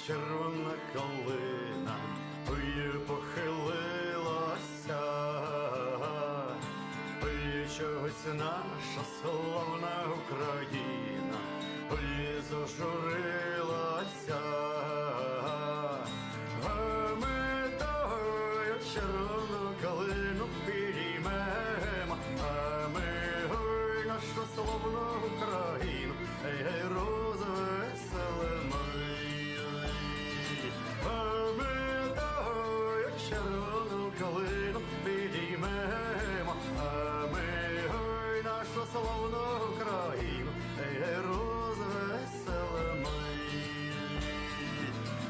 червона калина ой, похилилася, ой, чогось наша славна Україна ой, зажурилася. А ми тою червону калину підіймемо, а ми ой, нашу славну Україну розвеселимо. Калину підіймемо, а ми ой, нашу славну Україну розвеселимо.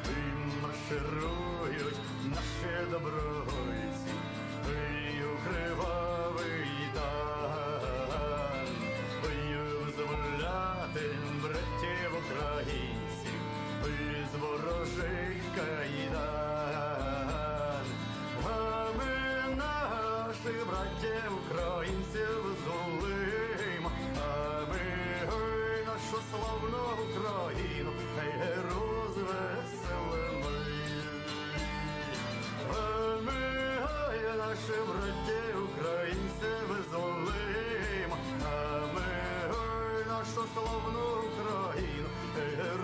І марширують наші добровольці, і у кривавий дан, і визволяти братів українців, і з ворожих кайдан. А ми наших братів українців зволимо, а ми ой, нашу славну Україну розвеселимо. А ми ой, наших братів українців зволимо, а ми ой, нашу славну Україну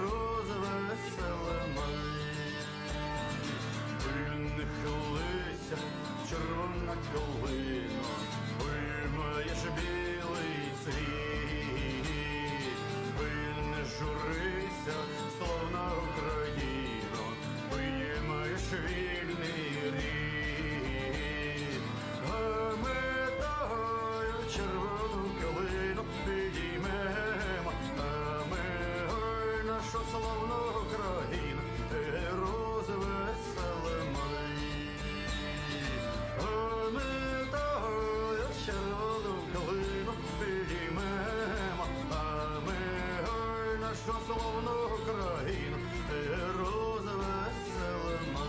розвеселимо. Не хилися, червона калино, ой, маєш білий цвіт, ой, не журися, славна Україно, ой, маєш вільний рід. А ми тою червону калину підіймемо, а ми ой, нашу славну Україну розвеселимо. Червону калину підіймемо, а ми ой, нашу славну Україну розвеселимо.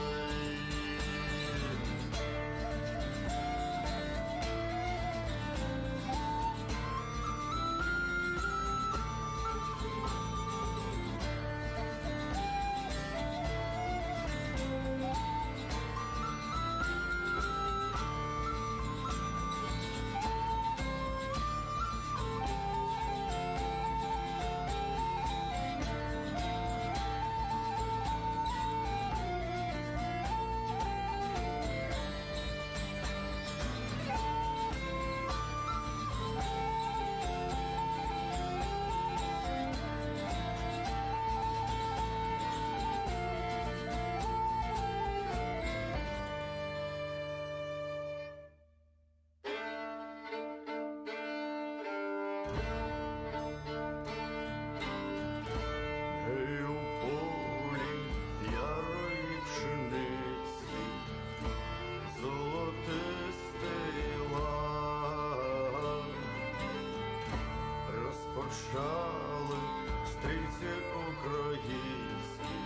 Розпочали стрільці українські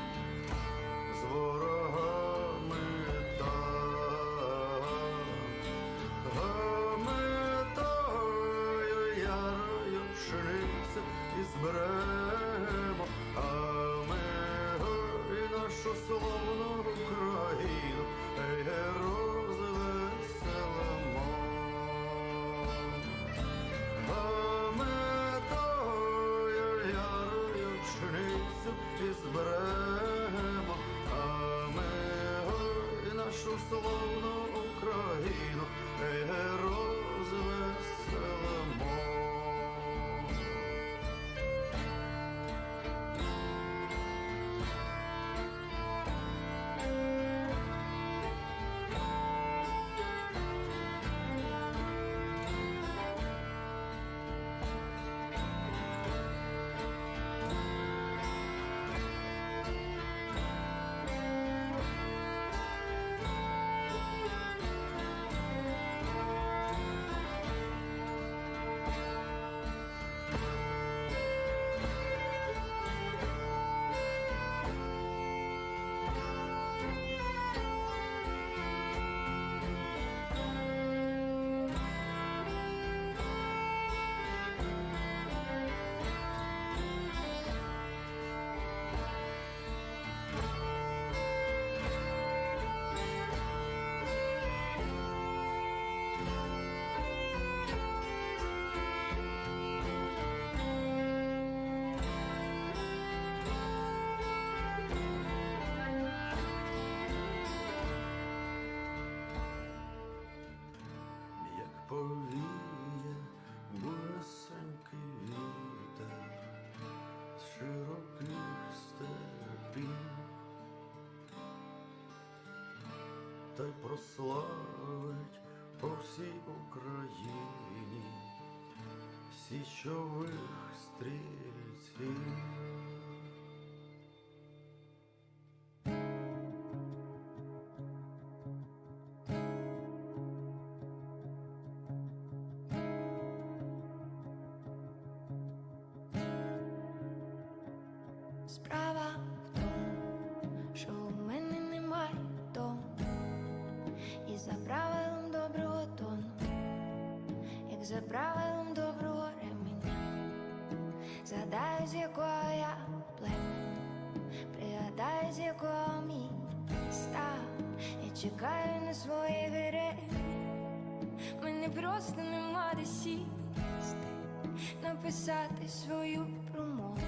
з ворогами там, а ми тою ярою пшеницю і зберемо, а ми ой, нашу славну Україну розвеселимо. І зберемо, а ми ой, нашу славну Україну розвеселимо. та й прославить по всій Україні січових стрільців. Справа в тому, що у мене немає дому, і за правилом доброго тону, як за правилом доброго ременя, згадаю, з якого я племені, пригадаю, з якого міста, я чекаю на своїх героїв. Мене просто нема де сісти, написати свою промову.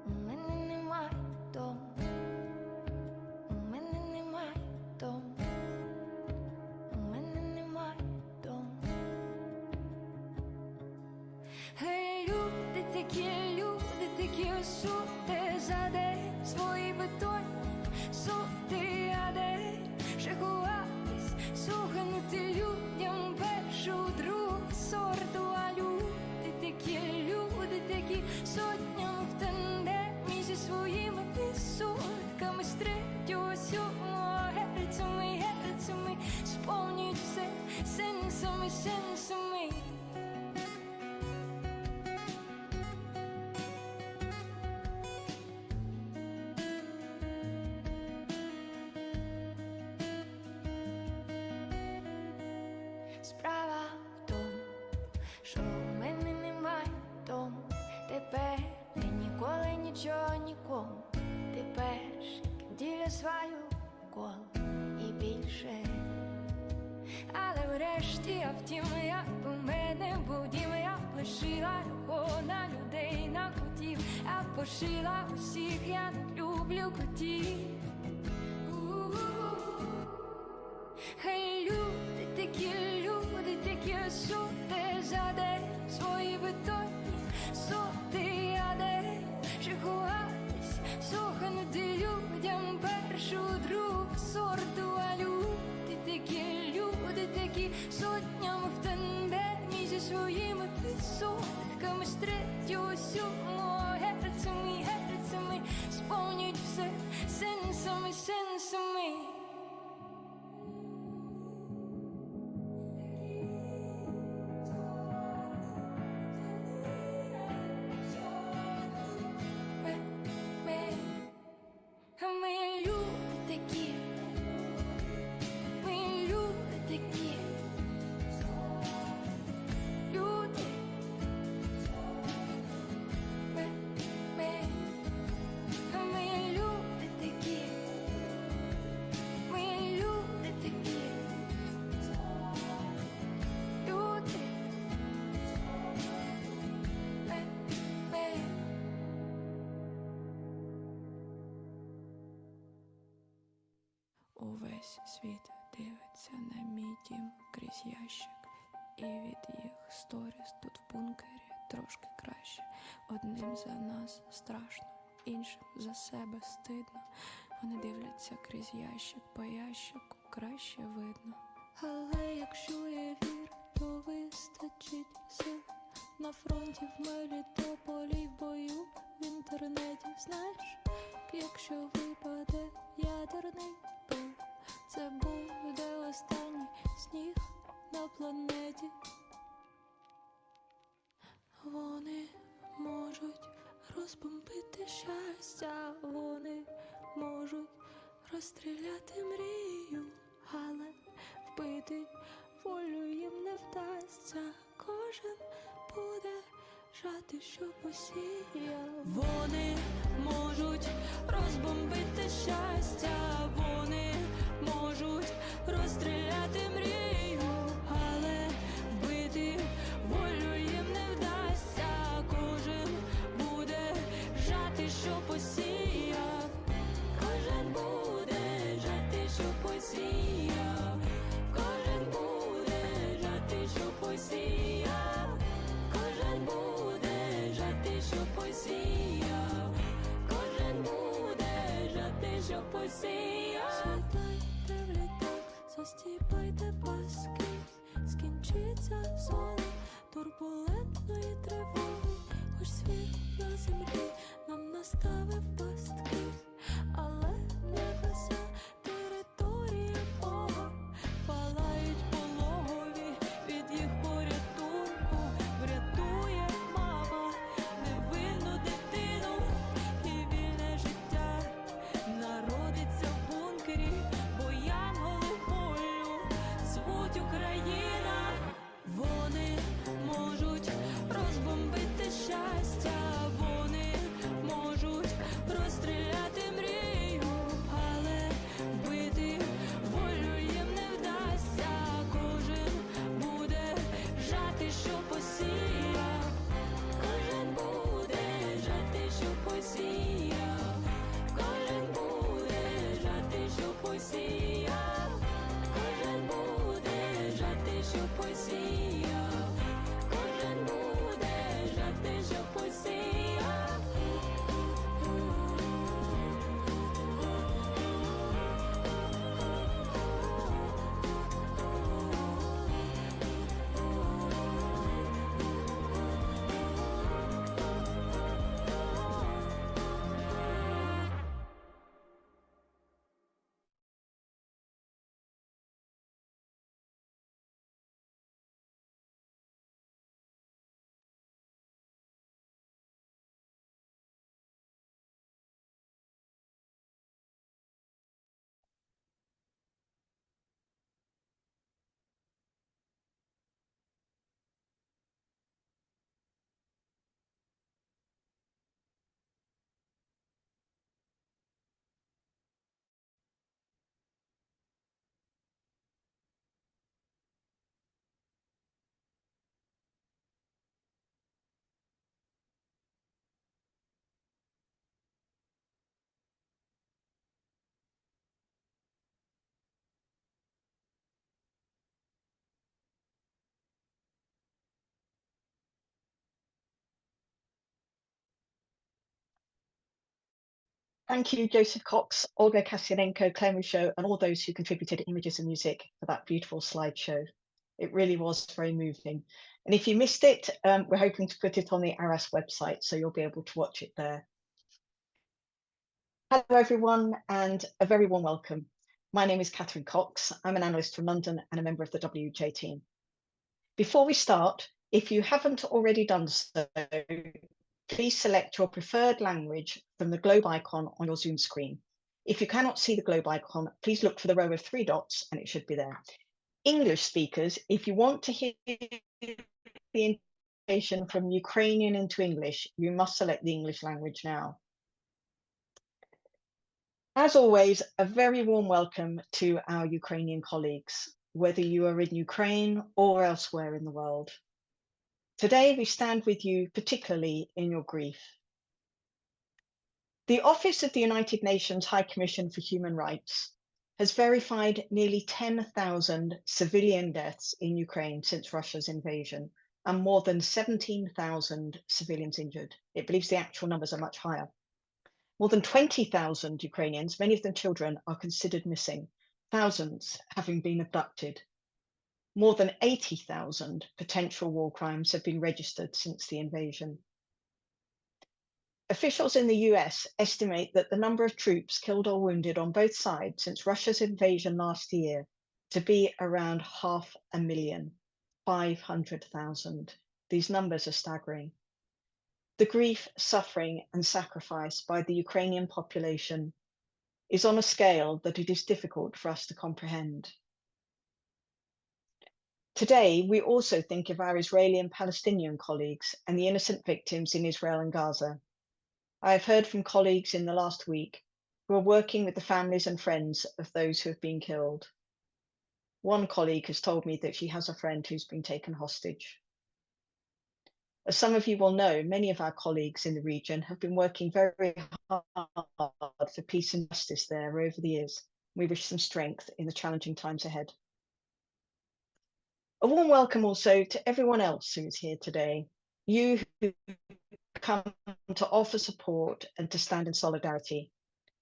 У мене немає дому, у мене немає дому, у мене немає дому. Гей, люди такі осуди, за день свої бетонні суди, а де ще ховатись, суханути людям першу, другу сорту, а люди такі сотнями в тандемі зі своїми відсотками з третього, сьомого герцями, сповнюють все сенсами. Справа в тому, що у мене немає дому. Тепер я ніколи нічого нікому. Тепер діля свою коло і більше. Але врешті, а втім, як у мене був дім, я б лишила його на людей, на котів, а пошила усіх, я не люблю котів. Хай люди такі осуди, за день свої бетонні соти, а де ще ховатись, суханути людям першу, другу сорту, а люди такі сотнями в тандемі зі своїми відсотками з третього, сьомого герцями, сповнюють все сенсами. Увесь світ дивиться на мій дім крізь ящик, і від їх сторіс тут в бункері трошки краще. Одним за нас страшно, іншим за себе стидно. Вони дивляться крізь ящик, по ящику краще видно. Але якщо є вір, то вистачить сил. На фронті, в Мелітополі, в бою, в інтернеті. Знаєш, якщо випаде ядерний пил, це буде останній сніг на планеті. Вони можуть розбомбити щастя, вони можуть розстріляти мрію, але вбити волю їм не вдасться. Кожен буде жати, що посіяв. Вони можуть розбомбити щастя, вони можуть розстріляти мрію, але вбити волю їм не вдасться. Кожен буде жати, що посіяв. Кожен буде жати, що посіяв. Кожен буде жати, що посіяв. Кожен буде жати, що посіяв. Кожен буде жати, що посіяв. Світай, Thank you, Joseph Cox, Olga Kasianenko, Claire Michaud, and all those who contributed images and music for that beautiful slideshow. It really was very moving. And if you missed it, we're hoping to put it on the ARAS website, so you'll be able to watch it there. Hello, everyone, and a very warm welcome. My name is Catherine Cox. I'm an analyst from London and a member of the WJ team. Before we start, if you haven't already done so, please select your preferred language from the globe icon on your Zoom screen. If you cannot see the globe icon, please look for the row of 3 dots and it should be there. English speakers, if you want to hear the invitation from Ukrainian into English, you must select the English language now. As always, a very warm welcome to our Ukrainian colleagues, whether you are in Ukraine or elsewhere in the world. Today, we stand with you, particularly in your grief. The Office of the United Nations High Commission for Human Rights has verified nearly 10,000 civilian deaths in Ukraine since Russia's invasion, and more than 17,000 civilians injured. It believes the actual numbers are much higher. More than 20,000 Ukrainians, many of them children, are considered missing, thousands having been abducted. More than 80,000 potential war crimes have been registered since the invasion. Officials in the US estimate that the number of troops killed or wounded on both sides since Russia's invasion last year to be around 500,000, 500,000. These numbers are staggering. The grief, suffering, and sacrifice by the Ukrainian population is on a scale that it is difficult for us to comprehend. Today, we also think of our Israeli and Palestinian colleagues and the innocent victims in Israel and Gaza. I have heard from colleagues in the last week who are working with the families and friends of those who have been killed. One colleague has told me that she has a friend who's been taken hostage. As some of you will know, many of our colleagues in the region have been working very hard for peace and justice there over the years. We wish them strength in the challenging times ahead. A warm welcome also to everyone else who is here today. You who come to offer support and to stand in solidarity.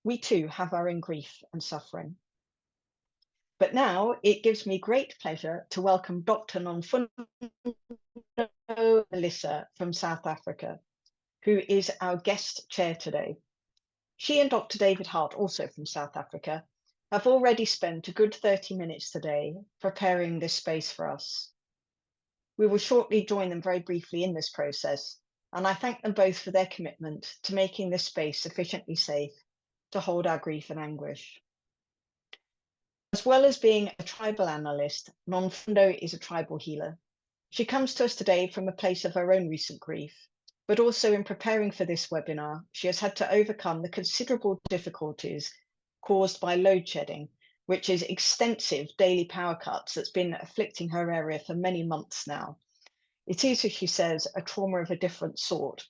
We too have our own grief and suffering. But now it gives me great pleasure to welcome Dr. Nonfundo Melissa from South Africa, who is our guest chair today. She and Dr. David Hart, also from South Africa, have already spent a good 30 minutes today preparing this space for us. We will shortly join them very briefly in this process, and I thank them both for their commitment to making this space sufficiently safe to hold our grief and anguish. As well as being a tribal analyst, Nonfundo is a tribal healer. She comes to us today from a place of her own recent grief, but also in preparing for this webinar, she has had to overcome the considerable difficulties caused by load shedding, which is extensive daily power cuts that's been afflicting her area for many months now. It is, as she says, a trauma of a different sort.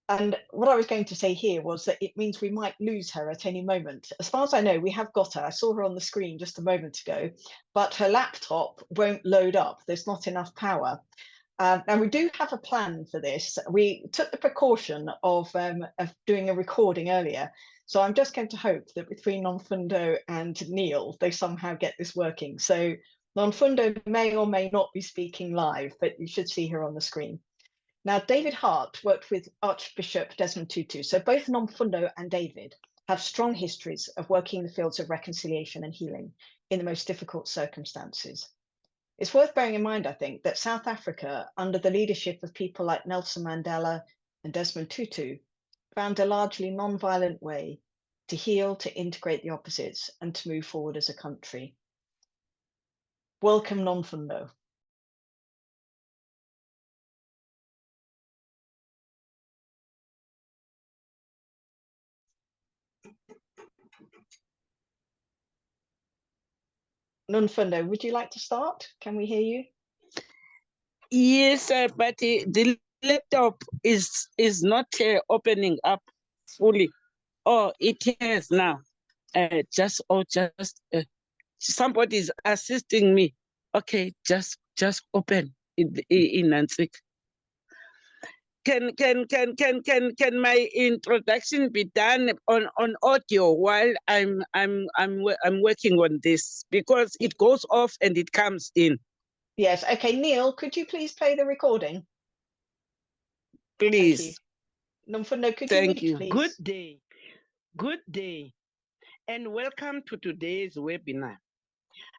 And what I was going to say here was that it means we might lose her at any moment. As far as I know, we have got her. I saw her on the screen just a moment ago, but her laptop won't load up. There's not enough power. And we do have a plan for this. We took the precaution of doing a recording earlier. So I'm just going to hope that between Nonfundo and Neil, they somehow get this working. So Nonfundo may or may not be speaking live, but you should see her on the screen. Now, David Hart worked with Archbishop Desmond Tutu. So both Nonfundo and David have strong histories of working in the fields of reconciliation and healing in the most difficult circumstances. It's worth bearing in mind, I think, that South Africa, under the leadership of people like Nelson Mandela and Desmond Tutu, found a largely non-violent way to heal, to integrate the opposites, and to move forward as a country. Welcome, Nonfundo. Nonfundo, would you like to start? Can we hear you? Yes, but the laptop is not opening up fully. Oh, it has now. Somebody is assisting me. Okay, just open in Nancy. can my introduction be done on audio while I'm working on this, because it goes off and it comes in. Yes. Okay, Neil, could you please play the recording? Please. Thank you. Nomfundo, could you Thank read, you. please? Good day, and welcome to today's webinar.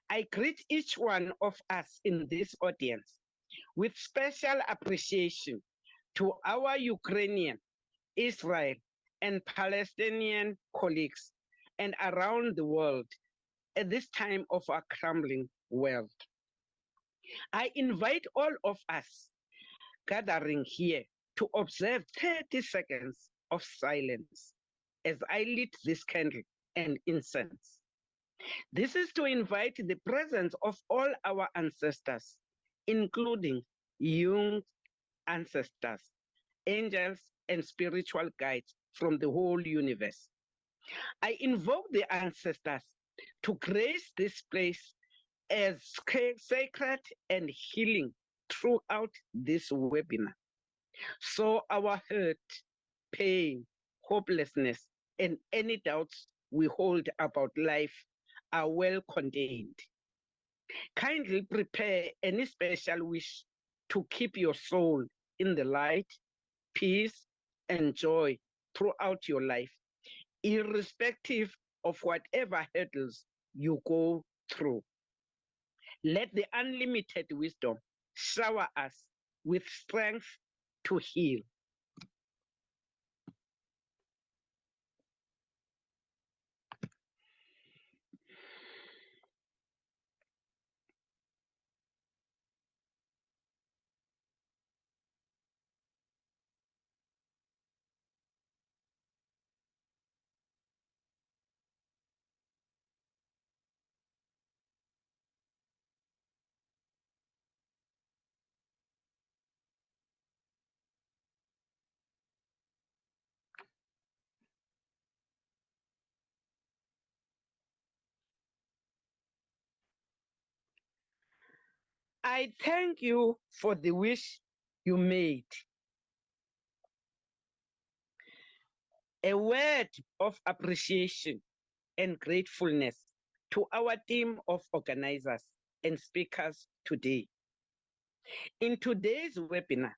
I greet each one of us in this audience with special appreciation to our Ukrainian, Israel, and Palestinian colleagues and around the world at this time of our crumbling world. I invite all of us gathering here to observe 30 seconds of silence as I lit this candle and incense. This is to invite the presence of all our ancestors, including young ancestors, angels, and spiritual guides from the whole universe. I invoke the ancestors to grace this place as sacred and healing throughout this webinar. So our hurt, pain, hopelessness, and any doubts we hold about life are well contained. Kindly prepare any special wish to keep your soul in the light, peace, and joy throughout your life, irrespective of whatever hurdles you go through. Let the unlimited wisdom shower us with strength to heal. I thank you for the wish you made. A word of appreciation and gratefulness to our team of organizers and speakers today. In today's webinar,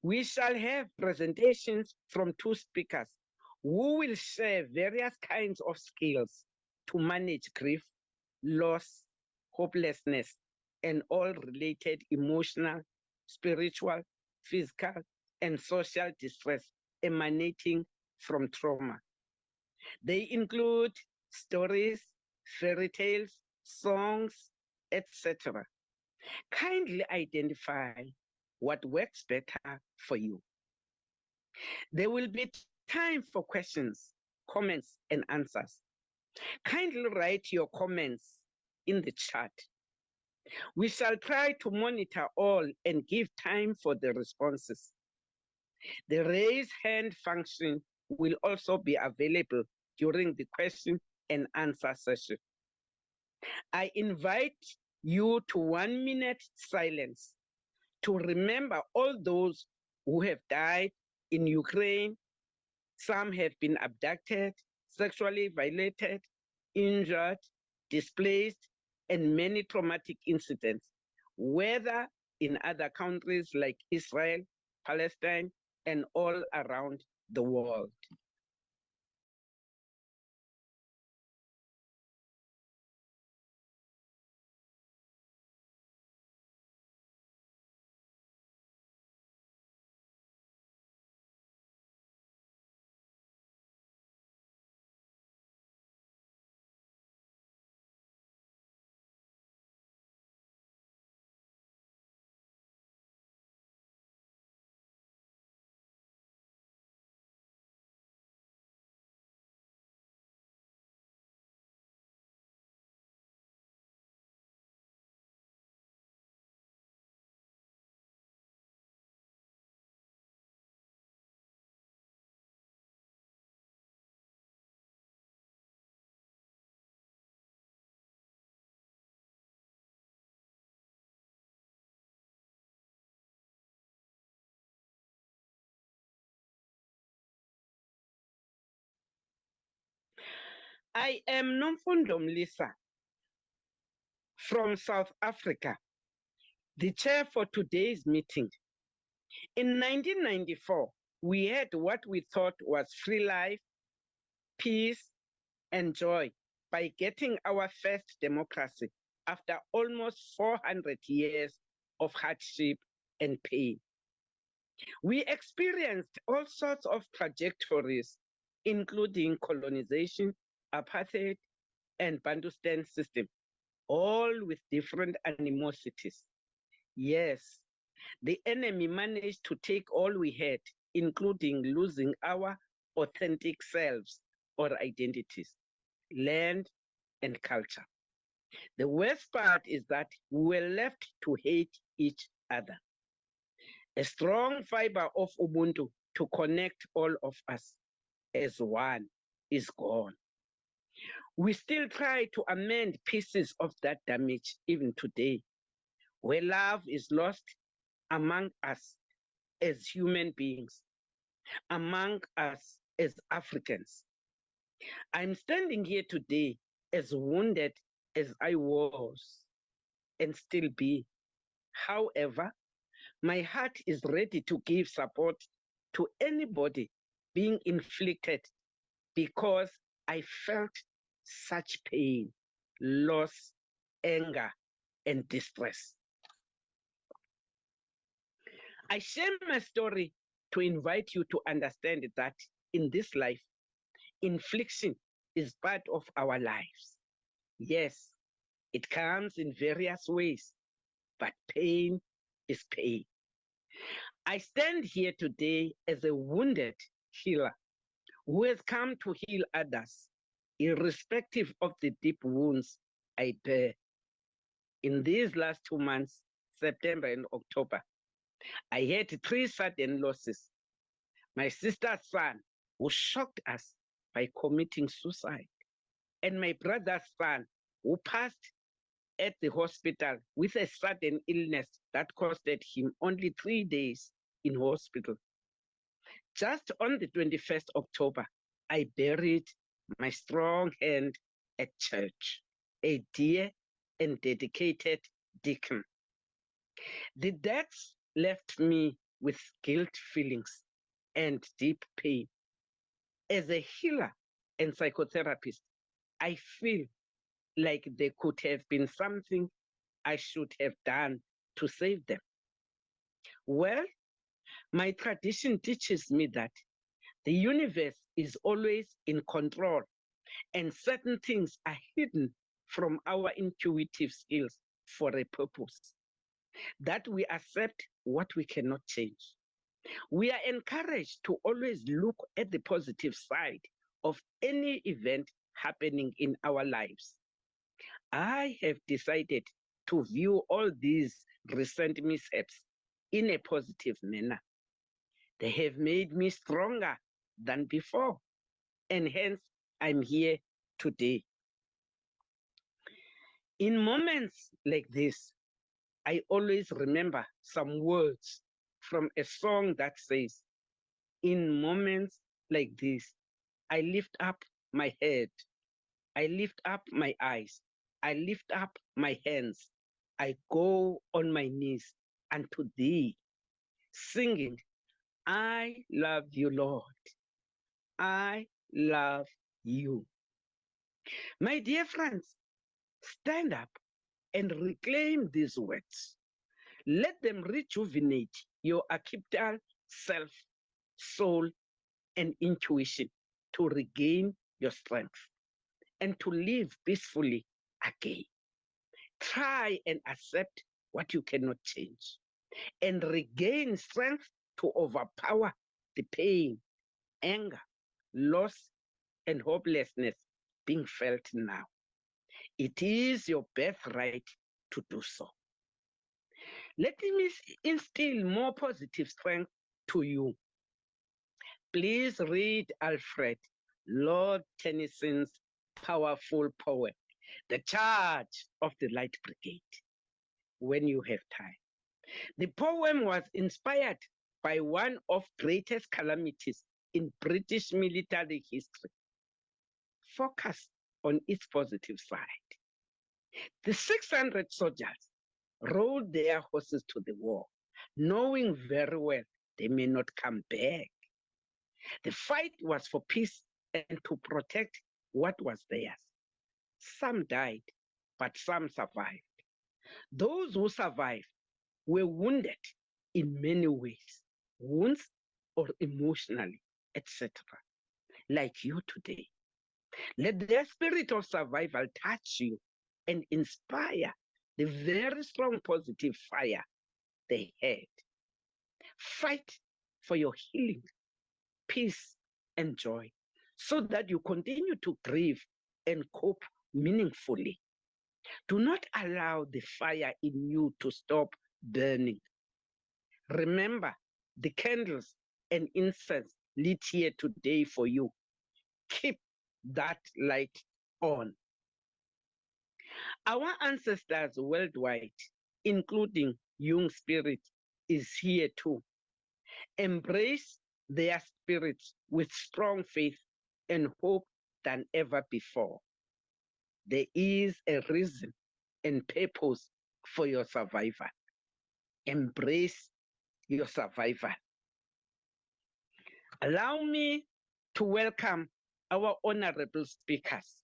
we shall have presentations from two speakers who will share various kinds of skills to manage grief, loss, hopelessness, and all related emotional, spiritual, physical, and social distress emanating from trauma. They include stories, fairy tales, songs, etc. Kindly identify what works better for you. There will be time for questions, comments, and answers. Kindly write your comments in the chat. We shall try to monitor all and give time for the responses. The raise hand function will also be available during the question and answer session. I invite you to 1 minute silence to remember all those who have died in Ukraine. Some have been abducted, sexually violated, injured, displaced, and many traumatic incidents, whether in other countries like Israel, Palestine, and all around the world. I am Nomfundo Mlisa from South Africa, the chair for today's meeting. In 1994, we had what we thought was free life, peace, and joy by getting our first democracy after almost 400 years of hardship and pain. We experienced all sorts of trajectories, including colonization, apartheid, and Bantustan system, all with different animosities. Yes, the enemy managed to take all we had, including losing our authentic selves or identities, land, and culture. The worst part is that we were left to hate each other. A strong fiber of Ubuntu to connect all of us as one is gone. We still try to amend pieces of that damage even today, where love is lost among us as human beings, among us as Africans. I'm standing here today as wounded as I was and still be. However, my heart is ready to give support to anybody being inflicted because I felt such pain, loss, anger, and distress. I share my story to invite you to understand that in this life, infliction is part of our lives. Yes, it comes in various ways, but pain is pain. I stand here today as a wounded healer who has come to heal others, irrespective of the deep wounds I bear. In these last 2 months, September and October, I had 3 sudden losses. My sister's son, who shocked us by committing suicide, and my brother's son, who passed at the hospital with a sudden illness that costed him only 3 days in hospital. Just on the 21st October, I buried my strong hand at church, a dear and dedicated deacon. The deaths left me with guilt feelings and deep pain. As a healer and psychotherapist, I feel like there could have been something I should have done to save them. Well, my tradition teaches me that the universe is always in control and certain things are hidden from our intuitive skills for a purpose. That we accept what we cannot change. We are encouraged to always look at the positive side of any event happening in our lives. I have decided to view all these recent mishaps in a positive manner. They have made me stronger than before, and hence I'm here today. In moments like this, I always remember some words from a song that says, in moments like this, I lift up my head, I lift up my eyes, I lift up my hands, I go on my knees unto thee, singing, I love you, Lord. I love you. My dear friends, stand up and reclaim these words. Let them rejuvenate your archetypal self, soul, and intuition to regain your strength and to live peacefully again. Try and accept what you cannot change and regain strength to overpower the pain, anger, loss, and hopelessness being felt now. It is your birthright to do so. Let me instill more positive strength to you. Please read Alfred Lord Tennyson's powerful poem, The Charge of the Light Brigade, when you have time. The poem was inspired by one of the greatest calamities in British military history. Focus on its positive side. The 600 soldiers rode their horses to the war, knowing very well they may not come back. The fight was for peace and to protect what was theirs. Some died, but some survived. Those who survived were wounded in many ways, wounds or emotionally, etc., like you today. Let their spirit of survival touch you and inspire the very strong positive fire they had. Fight for your healing, peace, and joy so that you continue to grieve and cope meaningfully. Do not allow the fire in you to stop burning. Remember, the candles and incense lit here today for you. Keep that light on. Our ancestors worldwide, including Jung Spirit, is here too. Embrace their spirits with strong faith and hope than ever before. There is a reason and purpose for your survival. Embrace your survival. Allow me to welcome our honorable speakers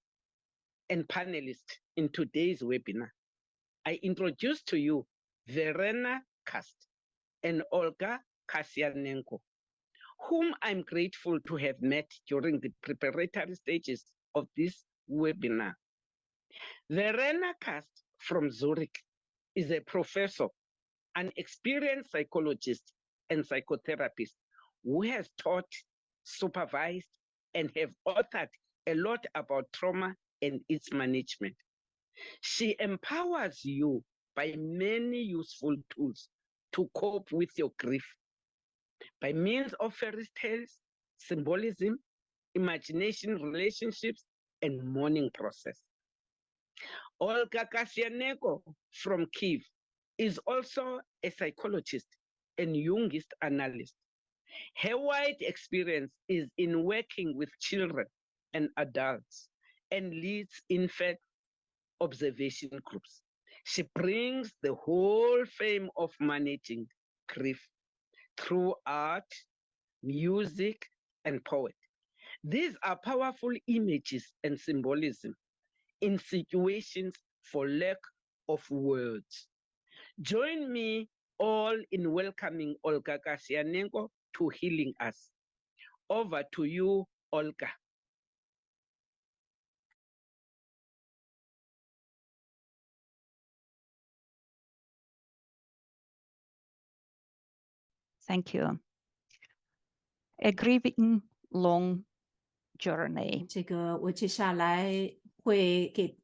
and panelists in today's webinar. I introduce to you Vera Kast and Olga Kasianenko, whom I'm grateful to have met during the preparatory stages of this webinar. Vera Kast from Zurich is a professor, an experienced psychologist and psychotherapist who has taught, supervised, and have authored a lot about trauma and its management. She empowers you by many useful tools to cope with your grief by means of fairy tales, symbolism, imagination, relationships, and mourning process. Olga Kasianenko from Kyiv is also a psychologist and Jungist analyst. Her wide experience is in working with children and adults and leads infant observation groups. She brings the whole frame of managing grief through art, music, and poetry. These are powerful images and symbolism in situations for lack of words. Join me all in welcoming Olga Kasianenko to Healing Us. Over to you, Olga. Thank you. A grieving long journey. 这个我接下来会给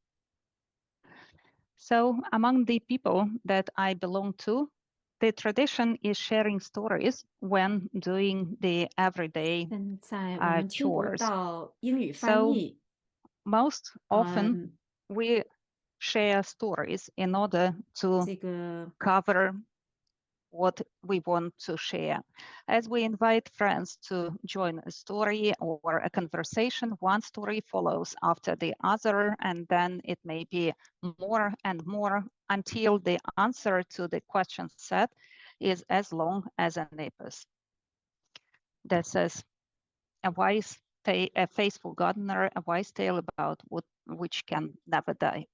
So among the people that I belong to, the tradition is sharing stories when doing the everyday 现在我们听不 chores. 到英语翻 So 译。 most often we share stories in order to 这个 cover what we want to share. As we invite friends to join a story or a conversation, one story follows after the other, and then it may be more and more until the answer to the question set is as long as an epos. That says, a faithful gardener, a wise tale about wood which can never die.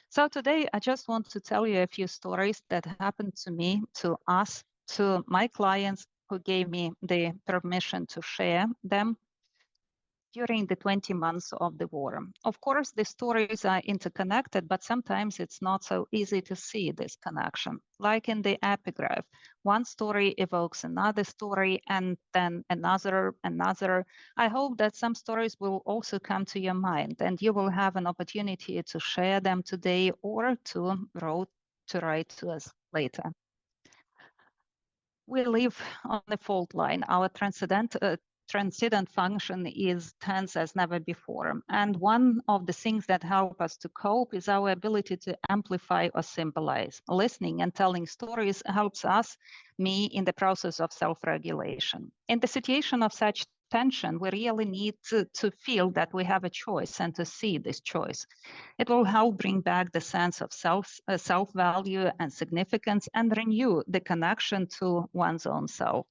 So today, I just want to tell you a few stories that happened to me, to us, to my clients who gave me the permission to share them during the 20 months of the war. Of course, the stories are interconnected, but sometimes it's not so easy to see this connection. Like in the epigraph, one story evokes another story and then another. I hope that some stories will also come to your mind and you will have an opportunity to share them today or to write to us later. We live on the fault line. Our transcendent function is tense as never before. And one of the things that help us to cope is our ability to amplify or symbolize. Listening and telling stories helps me in the process of self-regulation. In the situation of such tension, we really need to feel that we have a choice and to see this choice. It will help bring back the sense of self-value and significance and renew the connection to one's own self.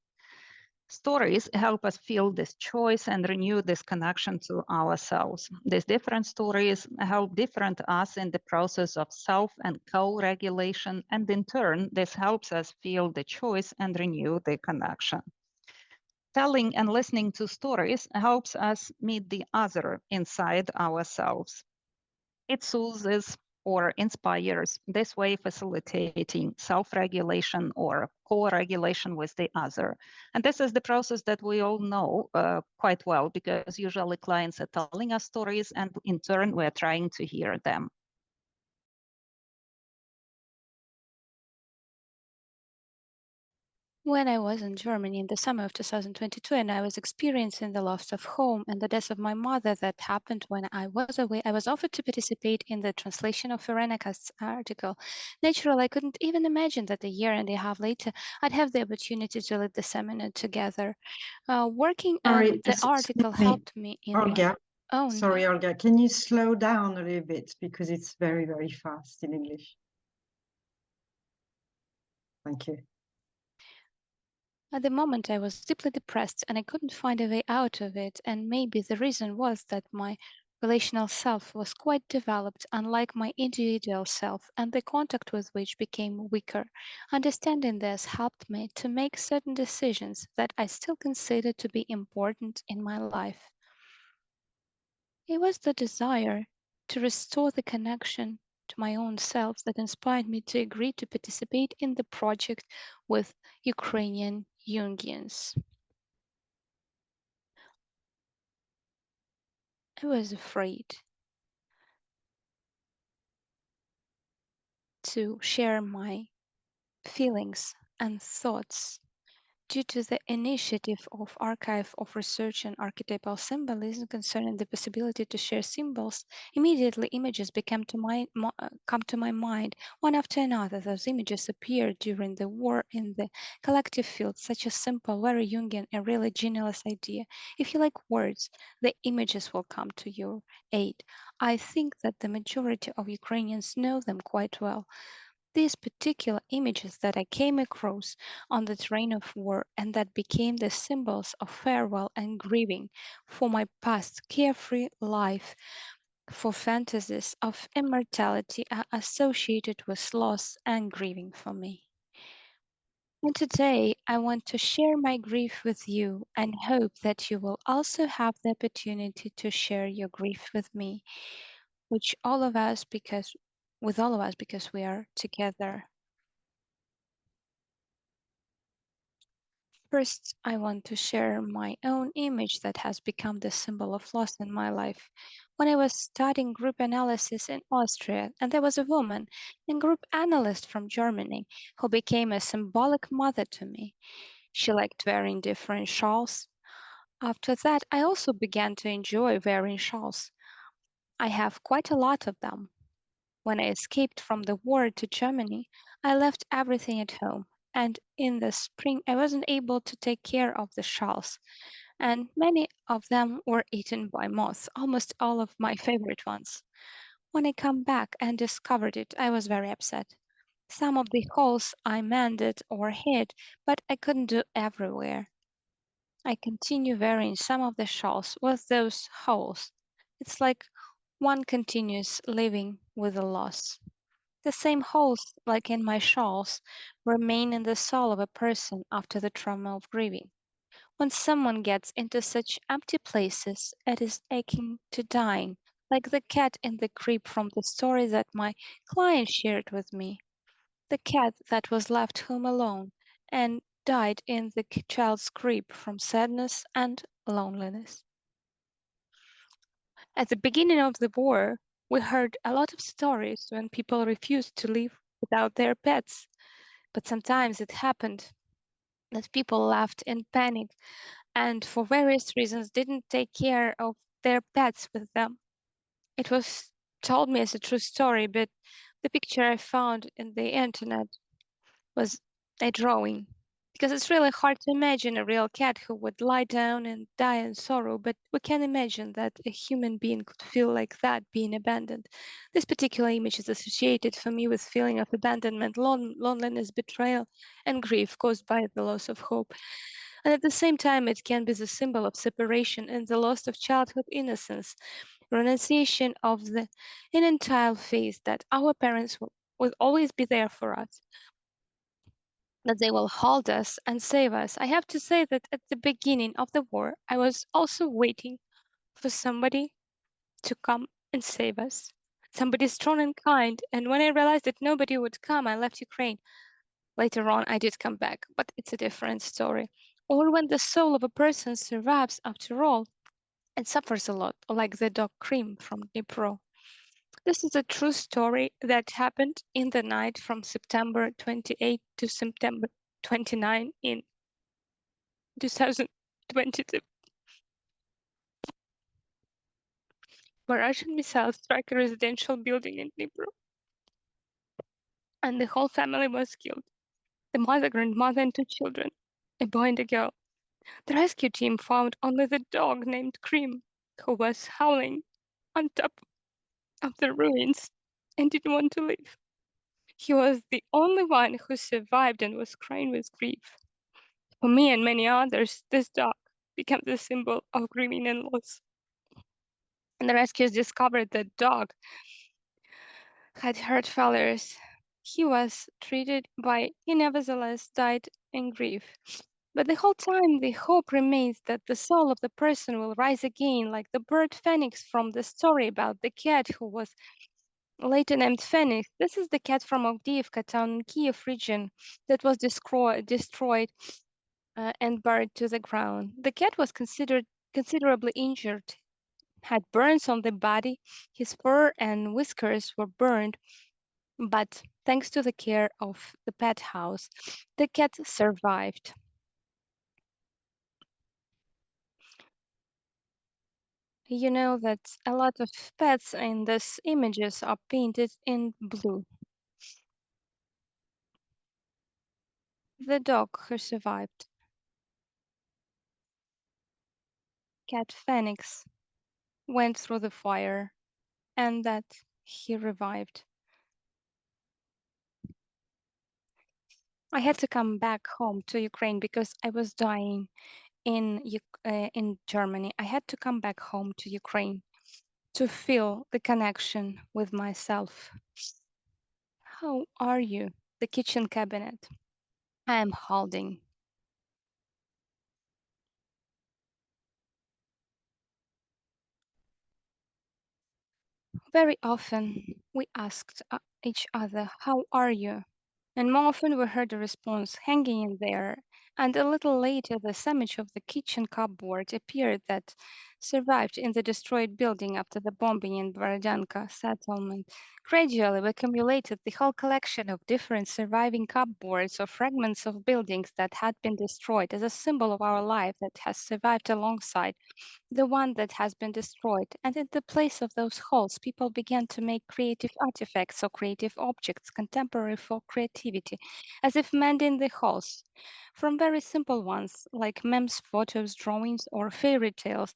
Stories help us feel this choice and renew this connection to ourselves. These different stories help different us in the process of self and co-regulation, and in turn, this helps us feel the choice and renew the connection. Telling and listening to stories helps us meet the other inside ourselves. It soothes or inspires, this way facilitating self-regulation or co-regulation with the other. And this is the process that we all know quite well, because usually clients are telling us stories and in turn we're trying to hear them. When I was in Germany in the summer of 2022 and I was experiencing the loss of home and the death of my mother that happened when I was away, I was offered to participate in the translation of Vera Kast's article. Naturally, I couldn't even imagine that a year and a half later, I'd have the opportunity to lead the seminar together. Working on the article helped me in Olga. own... Sorry, Olga, can you slow down a little bit because it's very, very fast in English. Thank you. At the moment, I was deeply depressed and I couldn't find a way out of it. And maybe the reason was that my relational self was quite developed, unlike my individual self, and the contact with which became weaker. Understanding this helped me to make certain decisions that I still consider to be important in my life. It was the desire to restore the connection to my own self that inspired me to agree to participate in the project with Ukrainian Jungians. I was afraid to share my feelings and thoughts due to the initiative of Archive of Research and Archetypal Symbolism concerning the possibility to share symbols. Immediately images come to my mind one after another. Those images appeared during the war in the collective field, such a simple, very Jungian and really genius idea. If you like words, the images will come to your aid. I think that the majority of Ukrainians know them quite well. These particular images that I came across on the terrain of war and that became the symbols of farewell and grieving for my past carefree life, for fantasies of immortality are associated with loss and grieving for me. And today I want to share my grief with you and hope that you will also have the opportunity to share your grief with me, with all of us because we are together. First, I want to share my own image that has become the symbol of loss in my life. When I was studying group analysis in Austria, and there was a woman, a group analyst from Germany, who became a symbolic mother to me. She liked wearing different shawls. After that, I also began to enjoy wearing shawls. I have quite a lot of them. When I escaped from the war to Germany, I left everything at home. And in the spring, I wasn't able to take care of the shawls. And many of them were eaten by moths, almost all of my favorite ones. When I come back and discovered it, I was very upset. Some of the holes I mended or hid, but I couldn't do everywhere. I continue wearing some of the shawls with those holes. It's like one continues living with a loss. The same holes, like in my shawls, remain in the soul of a person after the trauma of grieving. When someone gets into such empty places, it is akin to dying, like the cat in the crib from the story that my client shared with me. The cat that was left home alone and died in the child's crib from sadness and loneliness. At the beginning of the war, we heard a lot of stories when people refused to live without their pets. But sometimes it happened that people left in panic and for various reasons didn't take care of their pets with them. It was told me as a true story, but the picture I found in the internet was a drawing because it's really hard to imagine a real cat who would lie down and die in sorrow, but we can imagine that a human being could feel like that, being abandoned. This particular image is associated for me with feeling of abandonment, loneliness, betrayal, and grief caused by the loss of hope. And at the same time, it can be the symbol of separation and the loss of childhood innocence, renunciation of the infantile faith that our parents will always be there for us, that they will hold us and save us. I have to say that at the beginning of the war, I was also waiting for somebody to come and save us, somebody strong and kind. And when I realized that nobody would come, I left Ukraine. Later on, I did come back, but it's a different story. Or when the soul of a person survives after all, it suffers a lot, like the dog Cream from Dnipro. This is a true story that happened in the night from September 28 to September 29 in 2022, where Russian missiles struck a residential building in Dnipro, and the whole family was killed. The mother, grandmother, and two children, a boy and a girl. The rescue team found only the dog named Cream, who was howling on top of the ruins and didn't want to leave. He was the only one who survived and was crying with grief. For me and many others, this dog became the symbol of grieving and loss. And the rescuers discovered the dog had heart failures. He was treated, but he nevertheless died in grief. But the whole time, the hope remains that the soul of the person will rise again, like the bird Phoenix from the story about the cat who was later named Phoenix. This is the cat from Avdiivka town in Kiev region that was destroyed and buried to the ground. The cat was considered considerably injured, had burns on the body, his fur and whiskers were burned, but thanks to the care of the pet house, the cat survived. You know that a lot of pets in these images are painted in blue. The dog who survived, cat Phoenix, went through the fire and that he revived. I had to come back home to Ukraine because I was dying in Germany. I had to come back home to Ukraine to feel the connection with myself. How are you? The kitchen cabinet I am holding. Very often we asked each other, how are you? And more often we heard a response hanging in there. And a little later, the image of the kitchen cupboard appeared that survived in the destroyed building after the bombing in Borodyanka settlement. Gradually, we accumulated the whole collection of different surviving cupboards or fragments of buildings that had been destroyed as a symbol of our life that has survived alongside the one that has been destroyed. And in the place of those holes, people began to make creative artifacts or creative objects contemporary for creativity, as if mending the holes. From very simple ones like memes, photos, drawings, or fairy tales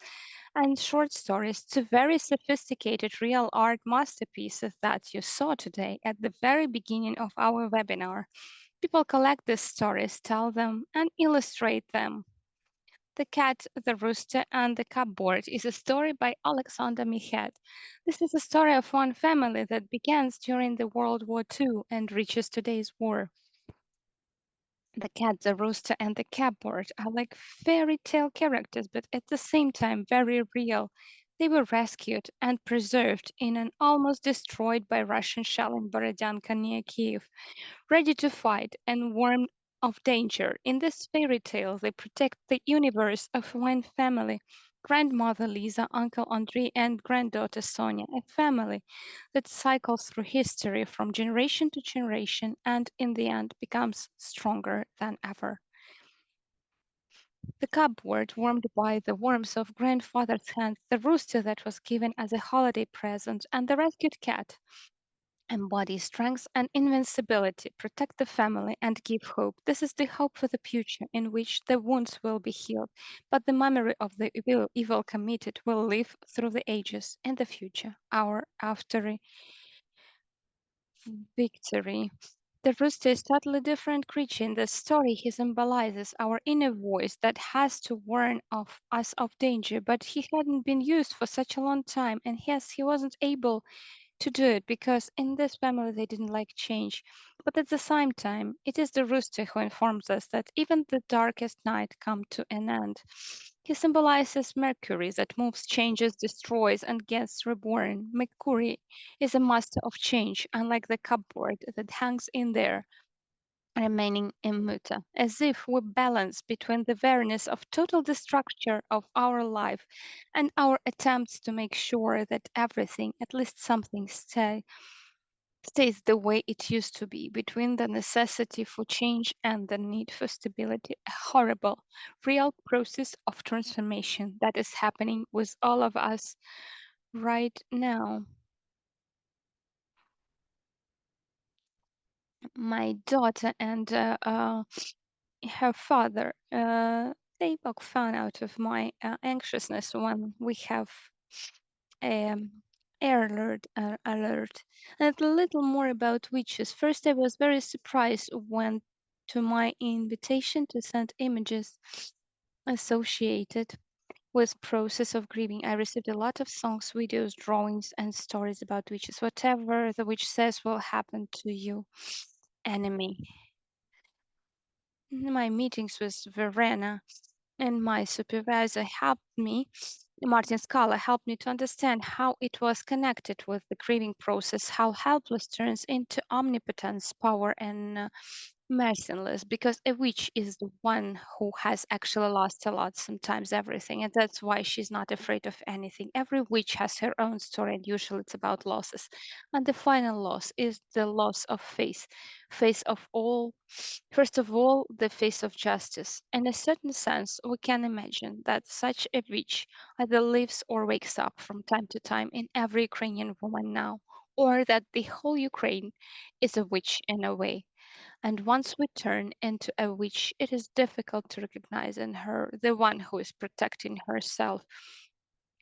and short stories to very sophisticated real art masterpieces that you saw today at the very beginning of our webinar. People collect these stories, tell them, and illustrate them. The Cat, the Rooster, and the Cupboard is a story by Alexander Michet. This is a story of one family that begins during the World War II and reaches today's war. The cat, the rooster, and the cupboard are like fairy tale characters, but at the same time very real. They were rescued and preserved in an almost destroyed by Russian shell in Borodyanka near Kiev, ready to fight and warned of danger. In this fairy tale, they protect the universe of one family. Grandmother Lisa, Uncle Andrei, and granddaughter Sonia, a family that cycles through history from generation to generation and in the end becomes stronger than ever. The cupboard warmed by the warmth of grandfather's hand, the rooster that was given as a holiday present, and the rescued cat embody strength and invincibility, protect the family, and give hope. This is the hope for the future in which the wounds will be healed, but the memory of the evil committed will live through the ages in the future, hour after victory. The rooster is totally different creature. In the story, he symbolizes our inner voice that has to warn of us of danger, but he hadn't been used for such a long time, and yes, he wasn't able to do it because in this family they didn't like change. But at the same time, it is the rooster who informs us that even the darkest night come to an end. He symbolizes Mercury that moves, changes, destroys, and gets reborn. Mercury is a master of change, unlike the cupboard that hangs in there remaining immutable, as if we balance between the variness of total destruction of our life and our attempts to make sure that everything, at least something, stays the way it used to be, between the necessity for change and the need for stability, a horrible, real process of transformation that is happening with all of us right now. My daughter and her father, they poke fun out of my anxiousness when we have um, air alert. And a little more about witches. First, I was very surprised when to my invitation to send images associated with process of grieving. I received a lot of songs, videos, drawings, and stories about witches. Whatever the witch says will happen to you, enemy. My meetings with Verena and my supervisor helped me, Martin Scala helped me to understand how it was connected with the grieving process, how helpless turns into omnipotence, power, and merciless, because a witch is the one who has actually lost a lot, sometimes everything, and that's why she's not afraid of anything. Every witch has her own story, and usually it's about losses. And the final loss is the loss of faith, faith of all. First of all, the face of justice. In a certain sense, we can imagine that such a witch either lives or wakes up from time to time in every Ukrainian woman now, or that the whole Ukraine is a witch in a way. And once we turn into a witch, it is difficult to recognize in her the one who is protecting herself.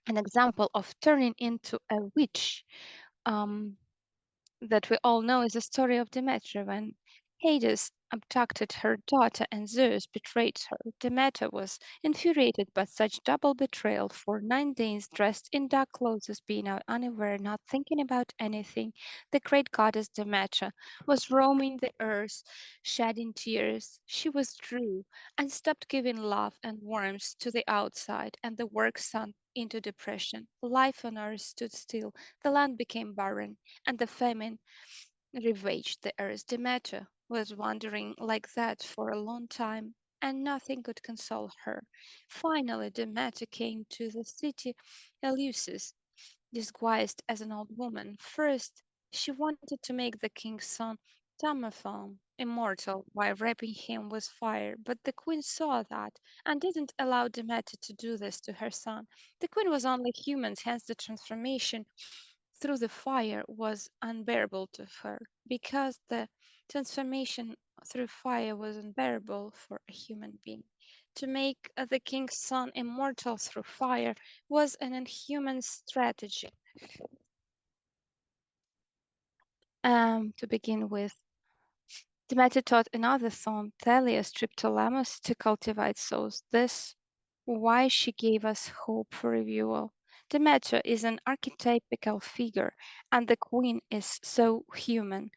An example of turning into a witch um, that we all know is the story of Demeter when Hades abducted her daughter and Zeus betrayed her. Demeter was infuriated by such double betrayal. For 9 days, dressed in dark clothes, being out unaware, not thinking about anything, the great goddess Demeter was roaming the earth, shedding tears. She withdrew and stopped giving love and warmth to the outside, and the work sunk into depression. Life on earth stood still. The land became barren, and the famine ravaged the earth. Demeter was wandering like that for a long time, and nothing could console her. Finally, Demeter came to the city Eleusis, disguised as an old woman. First, she wanted to make the king's son Tamathon immortal by wrapping him with fire, but the queen saw that and didn't allow Demeter to do this to her son. The queen was only human, hence the transformation through the fire was unbearable to her. Because the transformation through fire was unbearable for a human being. To make the king's son immortal through fire was an inhuman strategy. To begin with, Demeter taught another son, Thales Triptolemus, to cultivate souls. This why she gave us hope for renewal. Demeter is an archetypical figure, and the queen is so human.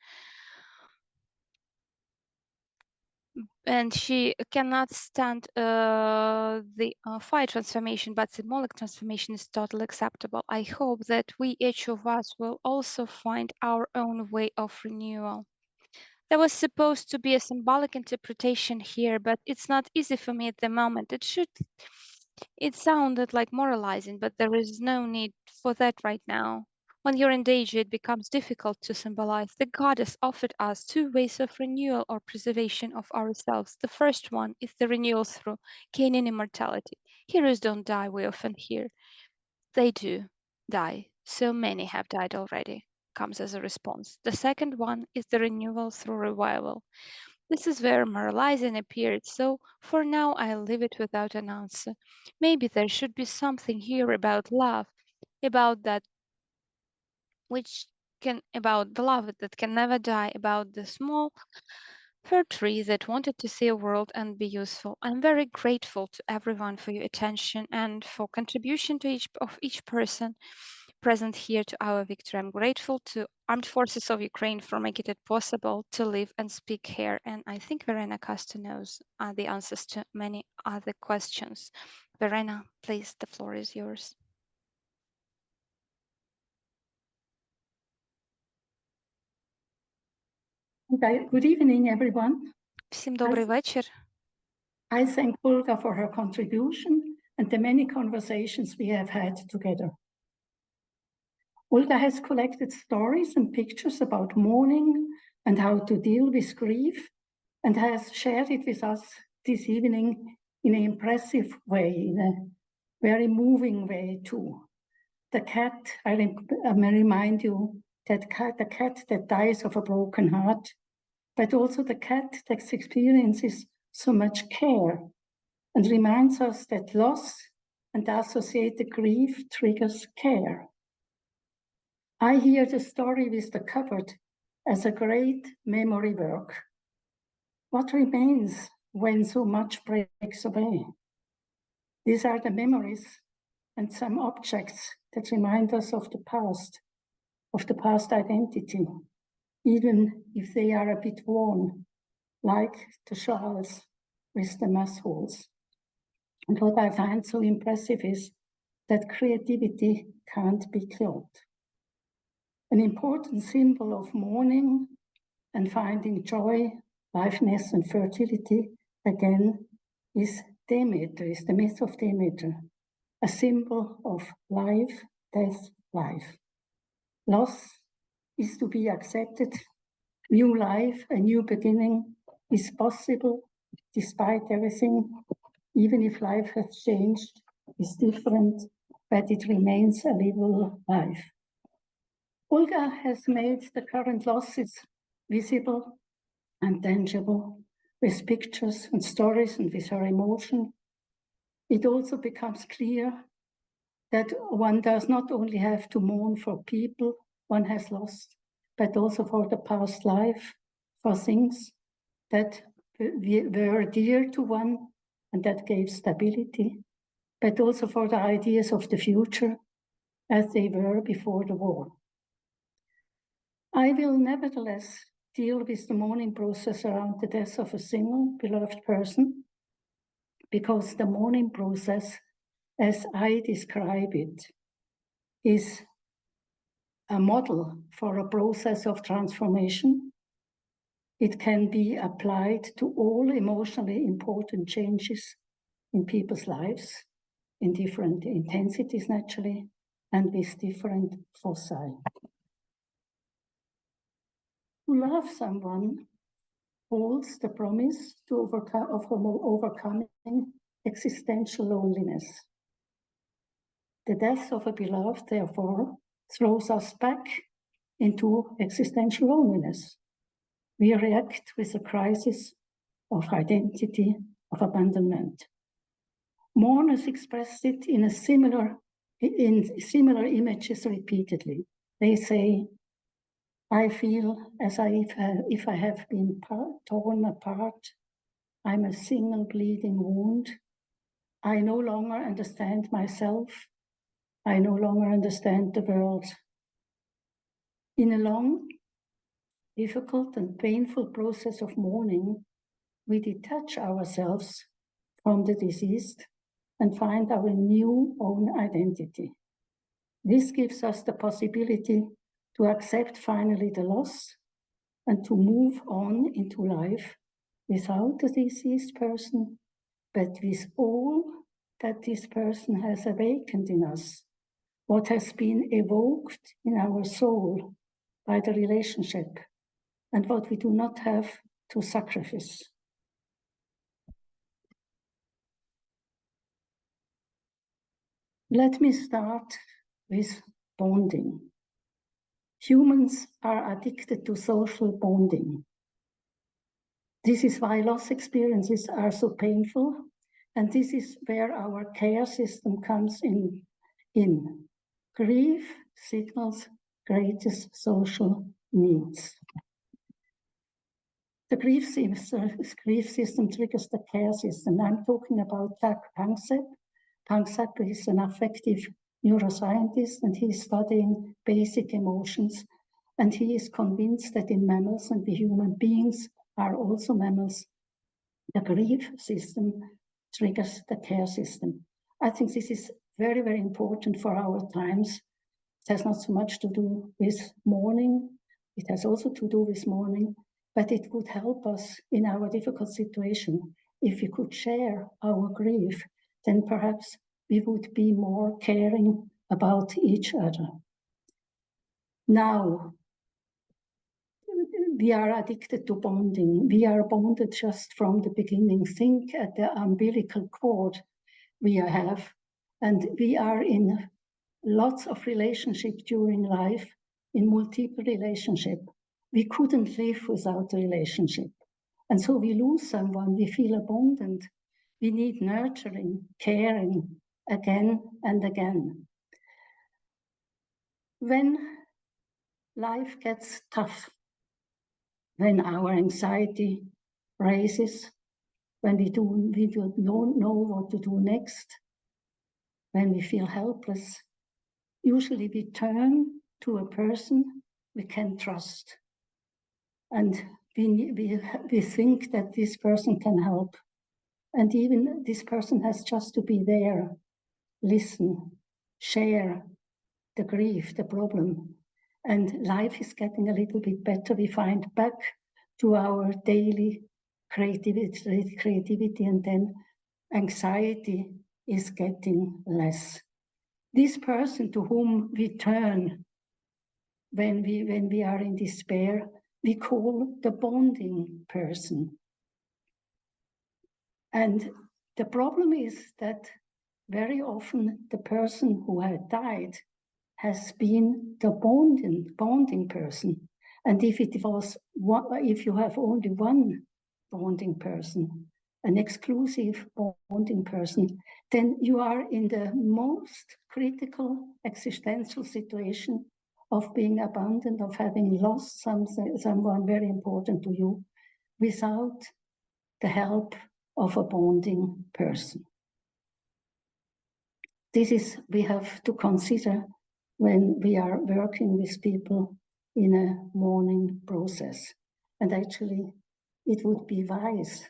And she cannot stand the fire transformation, but symbolic transformation is totally acceptable. I hope that we, each of us, will also find our own way of renewal. There was supposed to be a symbolic interpretation here, but it's not easy for me at the moment. It sounded like moralizing, but there is no need for that right now. When you're in danger, it becomes difficult to symbolize. The goddess offered us two ways of renewal or preservation of ourselves. The first one is the renewal through gaining immortality. Heroes don't die, we often hear. They do die. So many have died already. comes as a response. The second one is the renewal through revival. This is where moralizing appeared, so for now I'll leave it without an answer. Maybe there should be something here about love, about that about the love that can never die, about the small fir tree that wanted to see a world and be useful. I'm very grateful to everyone for your attention and for contribution to each person present here to our victory. I'm grateful to Armed Forces of Ukraine for making it possible to live and speak here. And I think Verena Kast knows the answers to many other questions. Verena, please, the floor is yours. Okay, good evening, everyone. Всім добрий вечір. I thank Olga for her contribution and the many conversations we have had together. Olga has collected stories and pictures about mourning and how to deal with grief, and has shared it with us this evening in an impressive way, in a very moving way too. The cat, I remind you, the cat that dies of a broken heart, but also the cat that experiences so much care and reminds us that loss and associated grief triggers care. I hear the story with the cupboard as a great memory work. What remains when so much breaks away? These are the memories and some objects that remind us of the past identity, even if they are a bit worn, like the shawls with the mass holes. And what I find so impressive is that creativity can't be killed. An important symbol of mourning and finding joy, liveness, and fertility, again, is Demeter, is the myth of Demeter, a symbol of life, death, life. Loss is to be accepted. New life, a new beginning is possible despite everything, even if life has changed, is different, but it remains a livable life. Olga has made the current losses visible and tangible with pictures and stories and with her emotion. It also becomes clear that one does not only have to mourn for people one has lost, but also for the past life, for things that were dear to one and that gave stability, but also for the ideas of the future as they were before the war. I will nevertheless deal with the mourning process around the death of a single beloved person, because the mourning process, as I describe it, is a model for a process of transformation. It can be applied to all emotionally important changes in people's lives, in different intensities naturally, and with different foci. To love someone holds the promise of overcoming existential loneliness. The death of a beloved, therefore, throws us back into existential loneliness. We react with a crisis of identity, of abandonment. Mourners express it in similar images repeatedly. They say, I feel as if I have been torn apart. I'm a single bleeding wound. I no longer understand myself. I no longer understand the world. In a long, difficult, and painful process of mourning, we detach ourselves from the deceased and find our new own identity. This gives us the possibility to accept finally the loss and to move on into life without the deceased person, but with all that this person has awakened in us, what has been evoked in our soul by the relationship, and what we do not have to sacrifice. Let me start with bonding. Humans are addicted to social bonding. This is why loss experiences are so painful, and this is where our care system comes in. Grief signals greatest social needs. The grief system triggers the care system. I'm talking about Jack Panksepp. Panksepp is an affective neuroscientist, and he's studying basic emotions. And he is convinced that in mammals, and we human beings are also mammals, the grief system triggers the care system. I think this is very, very important for our times. It has not so much to do with mourning. It has also to do with mourning, but it would help us in our difficult situation. If we could share our grief, then perhaps we would be more caring about each other. Now, we are addicted to bonding. We are bonded just from the beginning. Think at the umbilical cord we have, and we are in lots of relationships during life, in multiple relationship. We couldn't live without a relationship. And so we lose someone, we feel abandoned. We need nurturing, caring again and again. When life gets tough, when our anxiety rises, when we don't know what to do next, when we feel helpless, usually we turn to a person we can trust. And we think that this person can help. And even this person has just to be there, listen, share the grief, the problem. And life is getting a little bit better. We find back to our daily creativity, and then anxiety is getting less. This person to whom we turn when we are in despair, we call the bonding person. And the problem is that very often the person who had died has been the bonding person. And if you have only one bonding person, an exclusive bonding person, then you are in the most critical existential situation of being abandoned, of having lost someone very important to you without the help of a bonding person. This is, we have to consider when we are working with people in a mourning process. And actually, it would be wise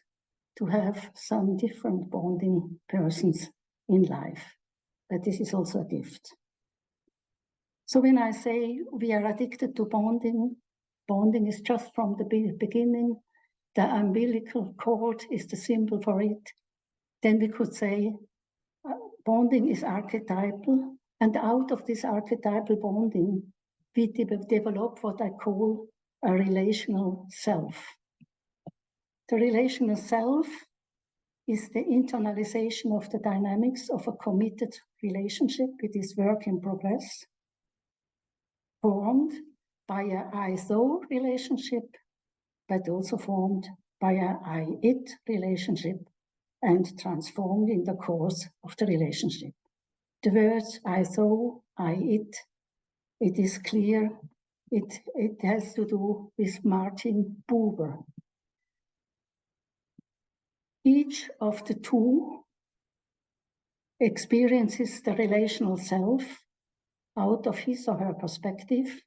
to have some different bonding persons in life. But this is also a gift. So when I say we are addicted to bonding, bonding is just from the beginning. The umbilical cord is the symbol for it. Then we could say bonding is archetypal, and out of this archetypal bonding, we develop what I call a relational self. The relational self is the internalization of the dynamics of a committed relationship. It is work in progress, formed by a I-thou relationship, but also formed by a I-it relationship and transformed in the course of the relationship. The words I-thou, I-it, it is clear, it has to do with Martin Buber. Each of the two experiences the relational self out of his or her perspective,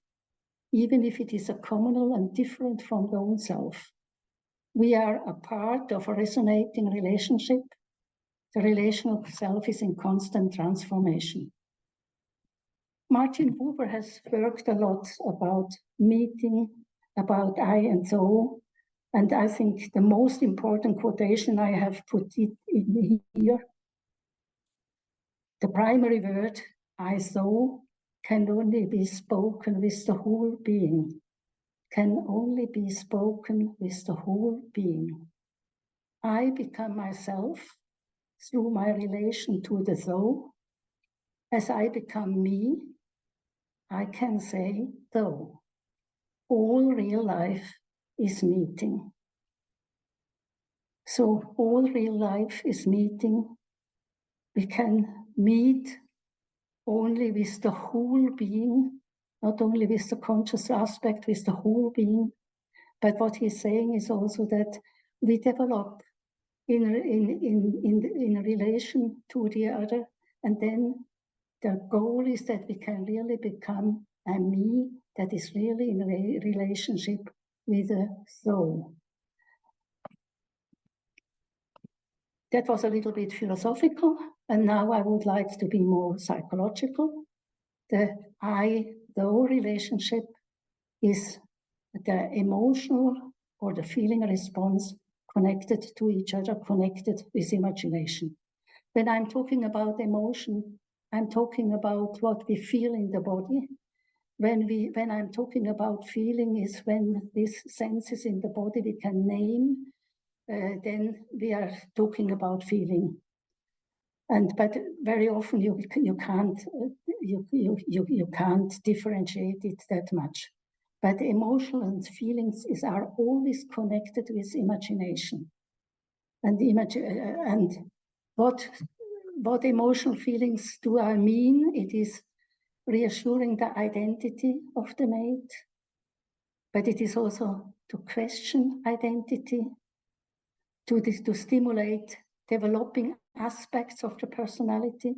even if it is a communal and different from the own self. We are a part of a resonating relationship. The relational self is in constant transformation. Martin Buber has worked a lot about meeting, about I and thou, and I think the most important quotation I have put it in here, the primary word, I-thou, can only be spoken with the whole being, can only be spoken with the whole being. I become myself through my relation to the thou. As I become me, I can say, though, all real life is meeting. So all real life is meeting. We can meet only with the whole being, not only with the conscious aspect, with the whole being. But what he's saying is also that we develop in relation to the other, and then the goal is that we can really become a me that is really in a relationship with the soul. That was a little bit philosophical, and now I would like to be more psychological. The I-thou relationship is the emotional or the feeling response connected to each other, connected with imagination. When I'm talking about emotion, I'm talking about what we feel in the body. When I'm talking about feeling is when these senses in the body we can name, then we are talking about feeling. But very often you can't differentiate it that much. But emotional and feelings are always connected with imagination. And what emotional feelings do I mean? It is reassuring the identity of the mate, but it is also to question identity, to stimulate developing aspects of the personality,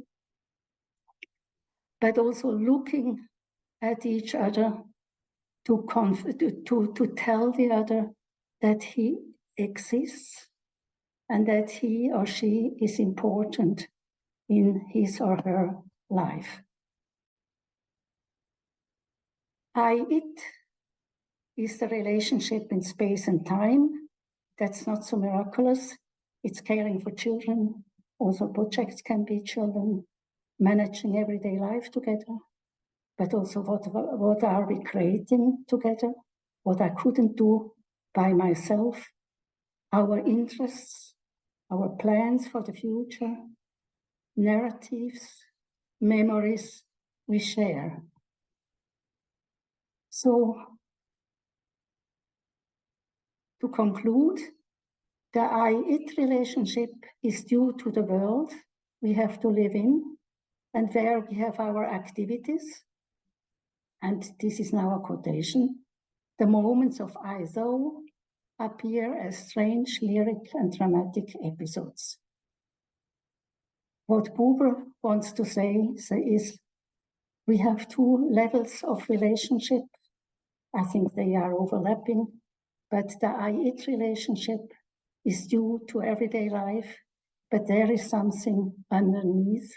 but also looking at each other to tell the other that he exists and that he or she is important in his or her life. I-it is the relationship in space and time. That's not so miraculous. It's caring for children. Also projects can be children, managing everyday life together, but also what are we creating together, what I couldn't do by myself, our interests, our plans for the future, narratives, memories we share. So, to conclude, the I-it relationship is due to the world we have to live in and where we have our activities. And this is now a quotation. The moments of I-thou appear as strange lyric and dramatic episodes. What Buber wants to say is we have two levels of relationship. I think they are overlapping, but the I-it relationship is due to everyday life, but there is something underneath.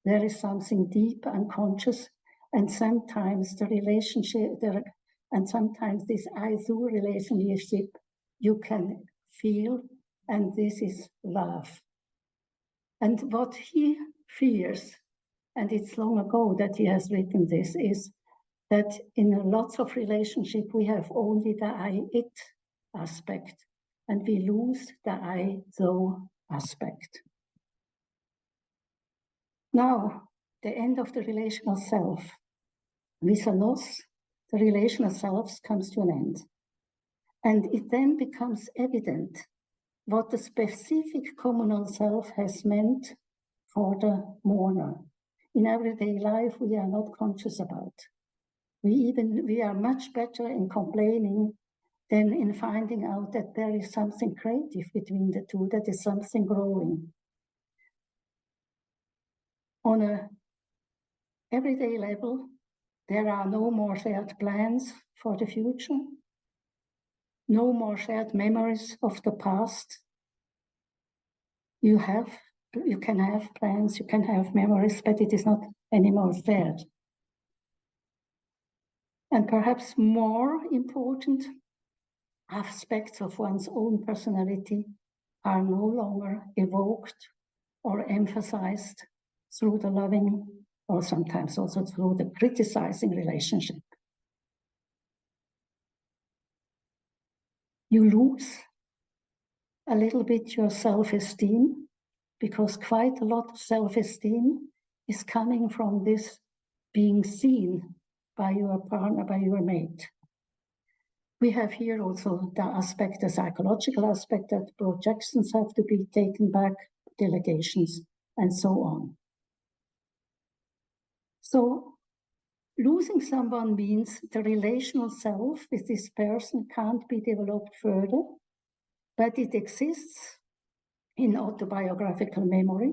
There is something deep unconscious, and sometimes the relationship, and sometimes this I-thou relationship you can feel, and this is love. And what he fears, and it's long ago that he has written this, is that in lots of relationships we have only the I-it aspect, and we lose the I-thou aspect. Now, the end of the relational self. With a loss, the relational self comes to an end. And it then becomes evident what the specific communal self has meant for the mourner. In everyday life, we are not conscious about. We are much better in complaining than in finding out that there is something creative between the two, that is something growing. On an everyday level, there are no more shared plans for the future, no more shared memories of the past. You can have plans, you can have memories, but it is not anymore shared. And perhaps more important, aspects of one's own personality are no longer evoked or emphasized through the loving, or sometimes also through the criticizing relationship. You lose a little bit your self-esteem, because quite a lot of self-esteem is coming from this being seen by your partner, by your mate. We have here also the aspect, the psychological aspect, that projections have to be taken back, delegations, and so on. So losing someone means the relational self with this person can't be developed further, but it exists in autobiographical memory,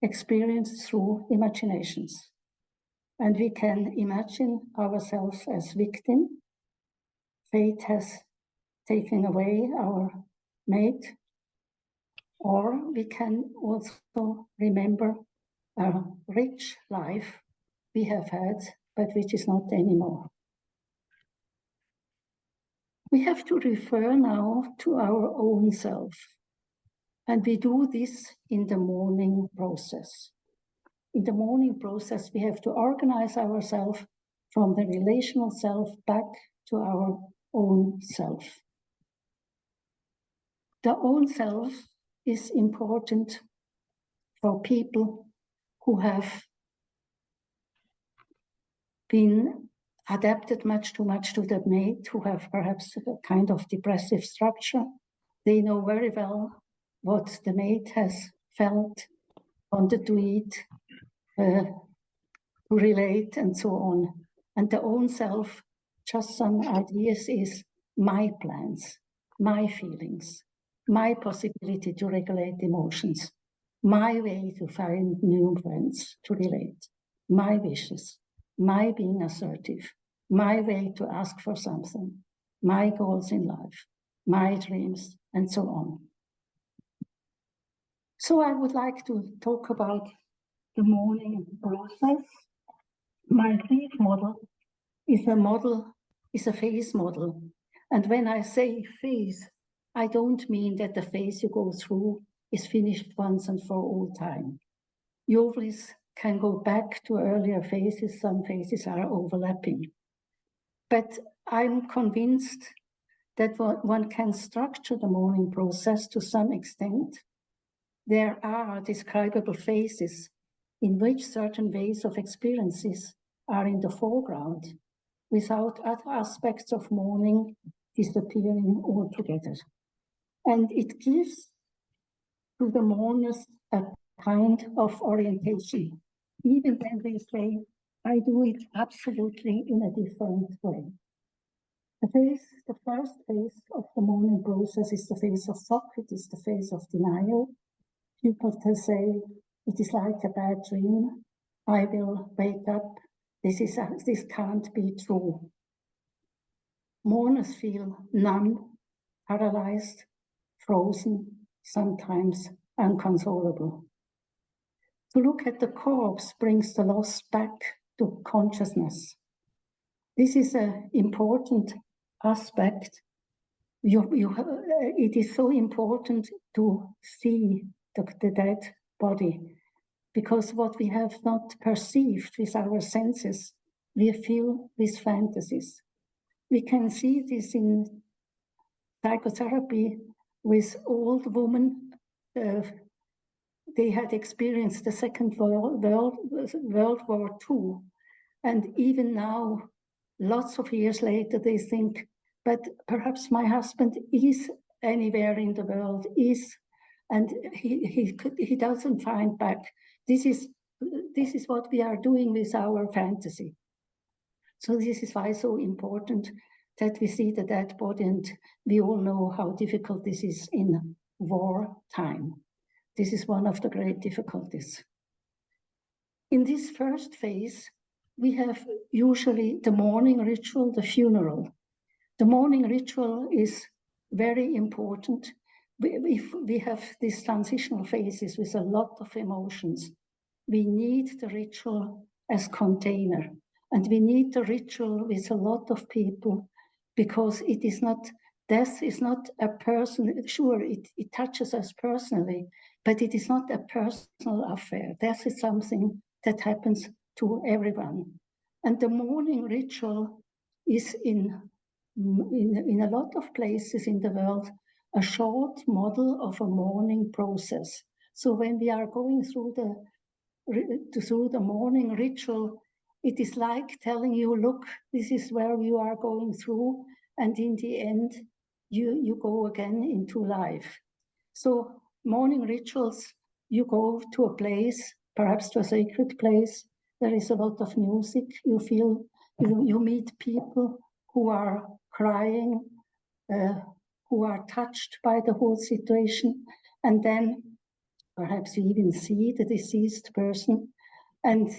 experienced through imaginations. And we can imagine ourselves as victim. Fate has taken away our mate, or we can also remember a rich life we have had, but which is not anymore. We have to refer now to our own self, and we do this in the mourning process. In the mourning process, we have to organize ourselves from the relational self back to our own self. The own self is important for people who have been adapted much too much to the mate, who have perhaps a kind of depressive structure. They know very well what the mate has felt, wanted to eat, to relate, and so on. And the own self, just some ideas, is my plans, my feelings, my possibility to regulate emotions, my way to find new friends to relate, my wishes, my being assertive, my way to ask for something, my goals in life, my dreams, and so on. So I would like to talk about the mourning process. My grief model is a phase model. And when I say phase, I don't mean that the phase you go through is finished once and for all time. You always can go back to earlier phases. Some phases are overlapping. But I'm convinced that one can structure the mourning process to some extent. There are describable phases in which certain ways of experiences are in the foreground, without other aspects of mourning disappearing altogether. And it gives to the mourners a kind of orientation, even when they say, I do it absolutely in a different way. The first phase of the mourning process is the phase of shock, it is the phase of denial. People can say, it is like a bad dream, I will wake up, this can't be true. Mourners feel numb, paralyzed, frozen, sometimes inconsolable. To look at the corpse brings the loss back to consciousness. This is an important aspect. It is so important to see the dead body, because what we have not perceived with our senses, we feel with fantasies. We can see this in psychotherapy with old women. They had experienced the Second World War II. And even now, lots of years later, they think, but perhaps my husband is anywhere in the world, and he doesn't find back. This is what we are doing with our fantasy. So this is why it's so important that we see the dead body, and we all know how difficult this is in war time. This is one of the great difficulties. In this first phase, we have usually the mourning ritual, the funeral. The mourning ritual is very important. If we have these transitional phases with a lot of emotions, we need the ritual as container. And we need the ritual with a lot of people, because it is not, death is not a person, sure, it touches us personally, but it is not a personal affair. Death is something that happens to everyone. And the mourning ritual is in a lot of places in the world a short model of a mourning process. So when we are going through the mourning ritual, it is like telling you, look, this is where you are going through, and in the end, you go again into life. So morning rituals, you go to a place, perhaps to a sacred place. There is a lot of music. You feel, you meet people who are crying, who are touched by the whole situation. And then perhaps you even see the deceased person. And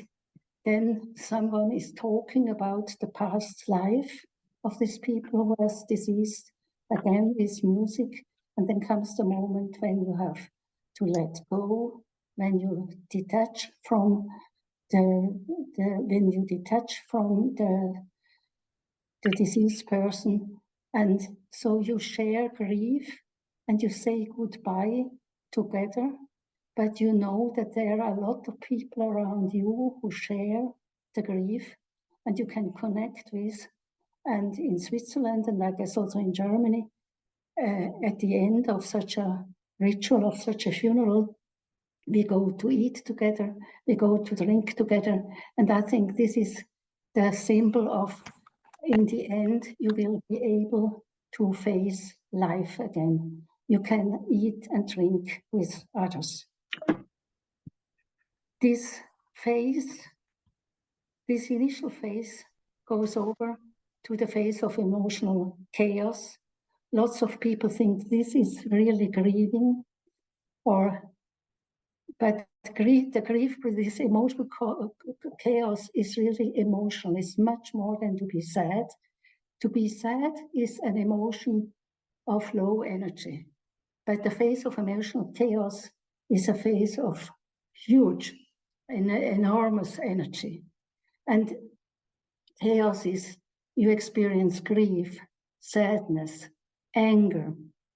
then someone is talking about the past life of these people who was deceased. Again, with music. And then comes the moment when you have to let go, when you detach from the deceased person. And so you share grief and you say goodbye together, but you know that there are a lot of people around you who share the grief and you can connect with. And in Switzerland, and I guess also in Germany, at the end of such a ritual, of such a funeral, we go to eat together, we go to drink together. And I think this is the symbol of, in the end, you will be able to face life again. You can eat and drink with others. This phase, this initial phase, goes over to the phase of emotional chaos. Lots of people think this is really grieving, but the grief with this emotional chaos is really emotional. It's much more than to be sad. To be sad is an emotion of low energy, but the phase of emotional chaos is a phase of huge, enormous energy. And chaos is, you experience grief, sadness, anger,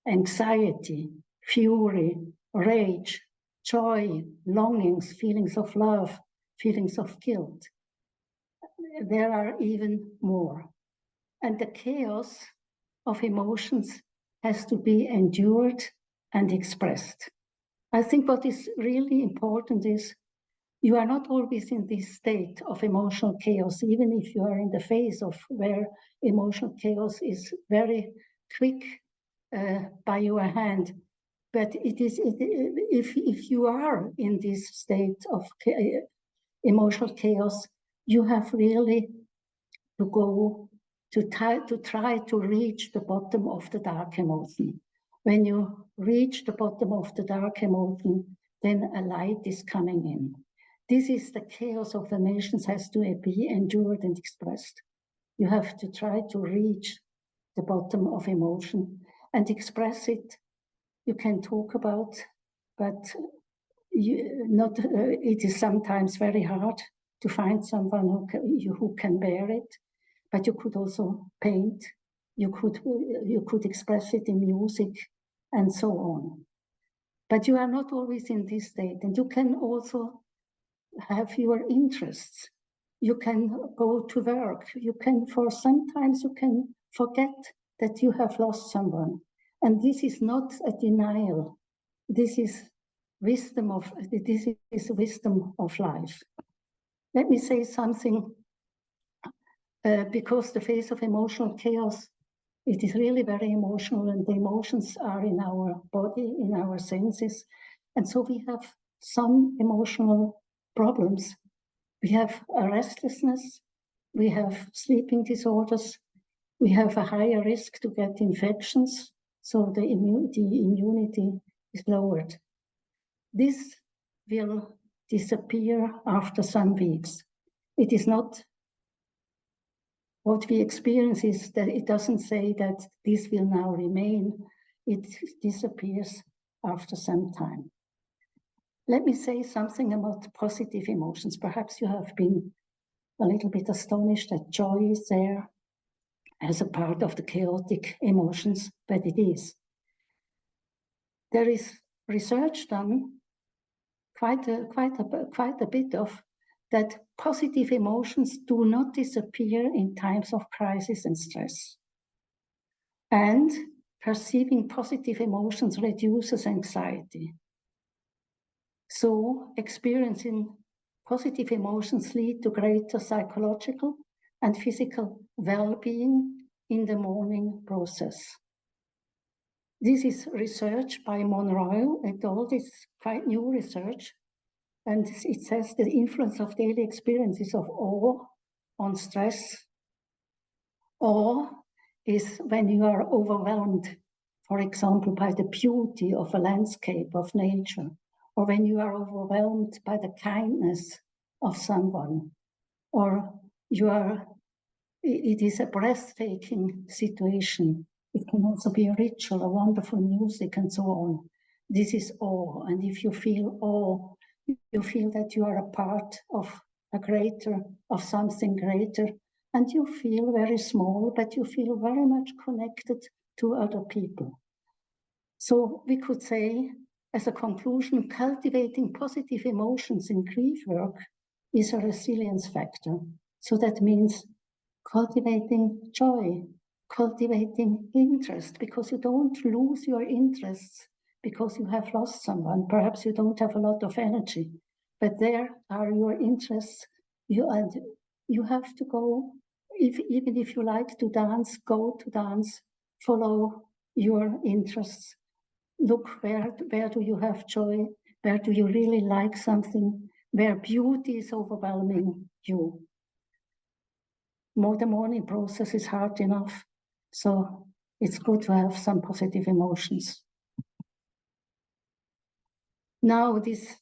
anxiety, fury, rage, joy, longings, feelings of love, feelings of guilt. There are even more. And the chaos of emotions has to be endured and expressed. I think what is really important is you are not always in this state of emotional chaos, even if you are in the phase of where emotional chaos is very quick by your hand. But if you are in this state of emotional chaos, you have really to go to try to reach the bottom of the dark emotion. When you reach the bottom of the dark emotion, then a light is coming in. This is the chaos of emotions has to be endured and expressed. You have to try to reach the bottom of emotion and express it. You can talk about, but it is sometimes very hard to find someone who can bear it. But you could also paint. You could express it in music, and so on. But you are not always in this state, and you can also have your interests. You can go to work. Sometimes you can forget that you have lost someone. And this is not a denial. This is wisdom of life. Let me say something, because the phase of emotional chaos, it is really very emotional, and the emotions are in our body, in our senses. And so we have some emotional problems. We have a restlessness, we have sleeping disorders, we have a higher risk to get infections, so the immunity is lowered. This will disappear after some weeks. It is not, what we experience is that it doesn't say that this will now remain, it disappears after some time. Let me say something about positive emotions. Perhaps you have been a little bit astonished that joy is there as a part of the chaotic emotions, but it is. There is research done, quite a bit of, that positive emotions do not disappear in times of crisis and stress. And perceiving positive emotions reduces anxiety. So experiencing positive emotions lead to greater psychological and physical well-being in the mourning process. This is research by Monroe and all this quite new research. And it says the influence of daily experiences of awe on stress. Awe is when you are overwhelmed, for example, by the beauty of a landscape of nature, or when you are overwhelmed by the kindness of someone, or it is a breathtaking situation. It can also be a ritual, a wonderful music, and so on. This is awe, and if you feel awe, you feel that you are a part of of something greater, and you feel very small, but you feel very much connected to other people. So we could say, as a conclusion, cultivating positive emotions in grief work is a resilience factor. So that means cultivating joy, cultivating interest, because you don't lose your interests because you have lost someone. Perhaps you don't have a lot of energy, but there are your interests. You have to go, even if you like to dance, go to dance, follow your interests. Look, where do you have joy? Where do you really like something? Where beauty is overwhelming you. The mourning process is hard enough, so it's good to have some positive emotions. Now this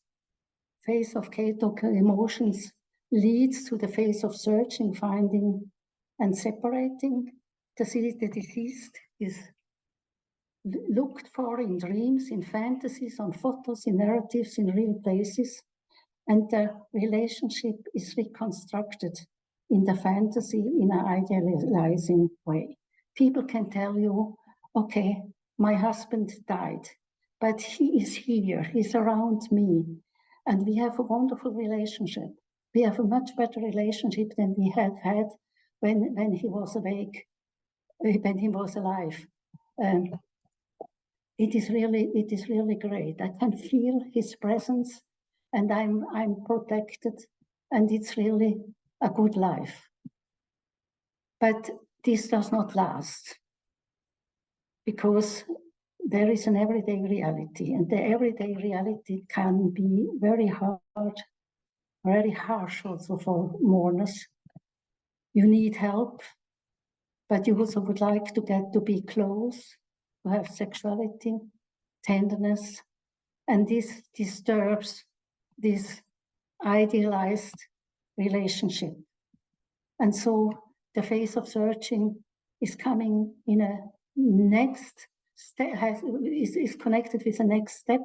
phase of chaotic emotions leads to the phase of searching, finding, and separating. The deceased is looked for in dreams, in fantasies, on photos, in narratives, in real places, and the relationship is reconstructed in the fantasy in an idealizing way. People can tell you, okay, my husband died, but he is here, he's around me, and we have a wonderful relationship. We have a much better relationship than we had when he was awake, when he was alive. It is really great. I can feel his presence, and I'm protected, and it's really a good life. But this does not last, because there is an everyday reality, and the everyday reality can be very hard, very harsh also for mourners. You need help, but you also would like to get to be close, to have sexuality, tenderness, and this disturbs this idealized relationship. And so the phase of searching is coming in a next step, is connected with the next step,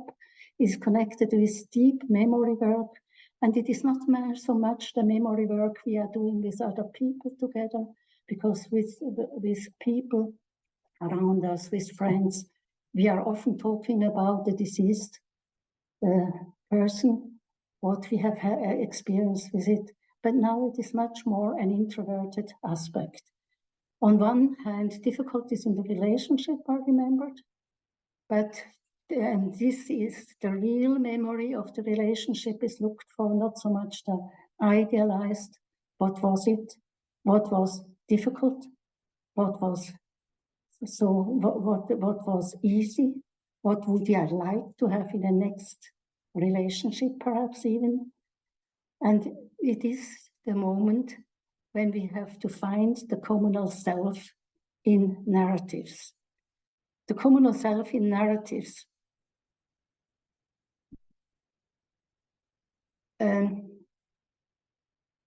is connected with deep memory work. And it is not so much the memory work we are doing with other people together, because with people around us, with friends, we are often talking about the deceased person, what we have experienced with it. But now it is much more an introverted aspect. On one hand, difficulties in the relationship are remembered, and this is the real memory of the relationship is looked for, not so much the idealized, what was it, what was difficult, what was easy, what would I like to have in the next relationship, perhaps even. And it is the moment when we have to find the communal self in narratives. The communal self in narratives.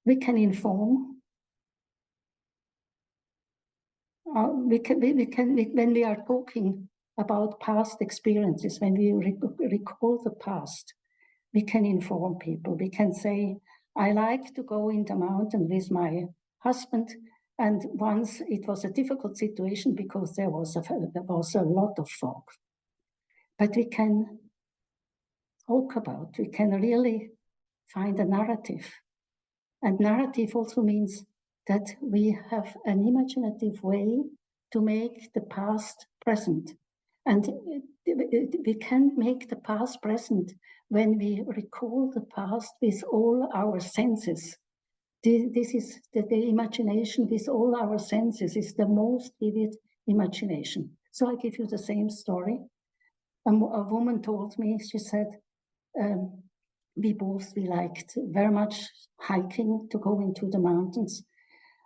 We can inform. When we are talking about past experiences, when we recall the past, we can inform people. We can say, I like to go in the mountain with my husband, and once it was a difficult situation because there was a lot of fog. But we can talk about, we can really find a narrative. And narrative also means that we have an imaginative way to make the past present. And we can make the past present when we recall the past with all our senses. This is the imagination with all our senses is the most vivid imagination. So I give you the same story. A woman told me, she said, we liked very much hiking, to go into the mountains.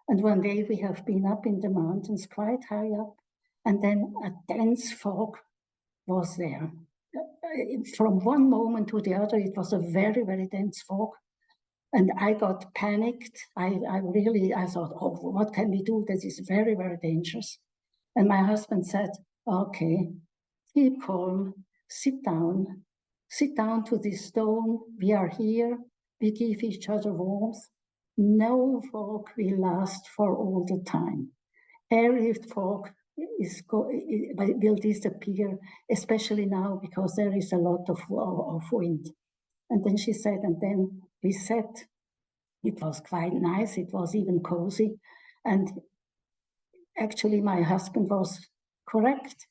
And one day we have been up in the mountains, quite high up, and then a dense fog was there. From one moment to the other, it was a very, very dense fog. And I got panicked. I thought, oh, what can we do? This is very, very dangerous. And my husband said, okay, keep calm, sit down to this stone. We are here. We give each other warmth. No fog will last for all the time. Every fog will disappear, especially now because there is a lot of wind. And then she said, and then we sat. It was quite nice. It was even cozy. And actually, my husband was correct.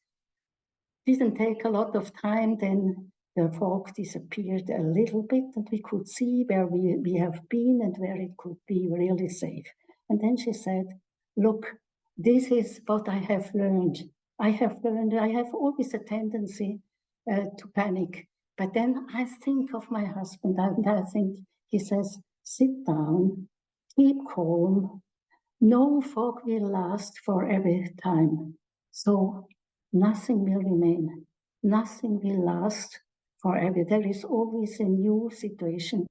Didn't take a lot of time. Then the fog disappeared a little bit, and we could see where we have been and where it could be really safe. And then she said, look, this is what I have learned. I have always a tendency to panic. But then I think of my husband, and I think he says, sit down, keep calm. No fog will last for every time. So nothing will remain. Nothing will last forever. There is always a new situation.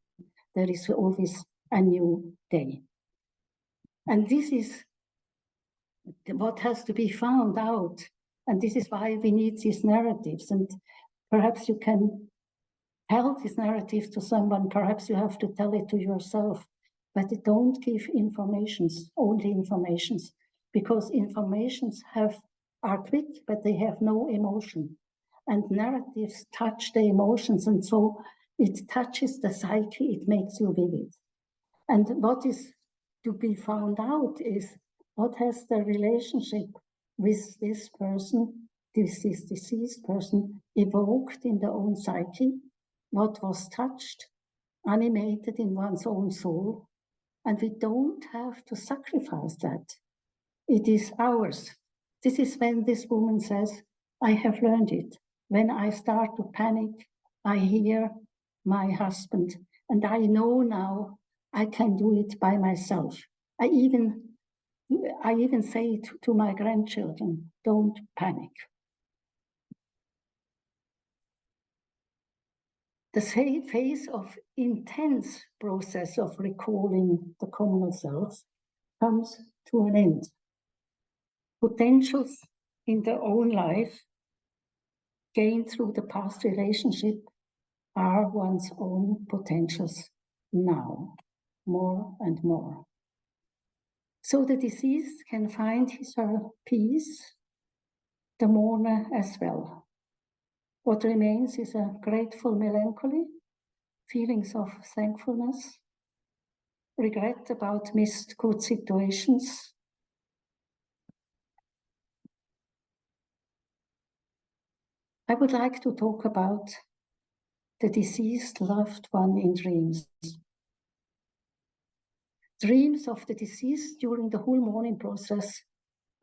There is always a new day. And this is what has to be found out. And this is why we need these narratives. And perhaps you can tell this narrative to someone. Perhaps you have to tell it to yourself. But don't give informations, only informations, because informations are quick, but they have no emotion. And narratives touch the emotions, and so it touches the psyche, it makes you vivid. And what is to be found out is what has the relationship with this person, this deceased person, evoked in their own psyche, what was touched, animated in one's own soul. And we don't have to sacrifice that. It is ours. This is when this woman says, I have learned it. When I start to panic, I hear my husband, and I know now I can do it by myself. I even say to my grandchildren, don't panic. The phase of intense process of recalling the communal self comes to an end. Potentials in their own life gained through the past relationship are one's own potentials now, more and more. So the deceased can find his or her peace, the mourner as well. What remains is a grateful melancholy, feelings of thankfulness, regret about missed good situations. I would like to talk about the deceased loved one in dreams. Dreams of the deceased during the whole mourning process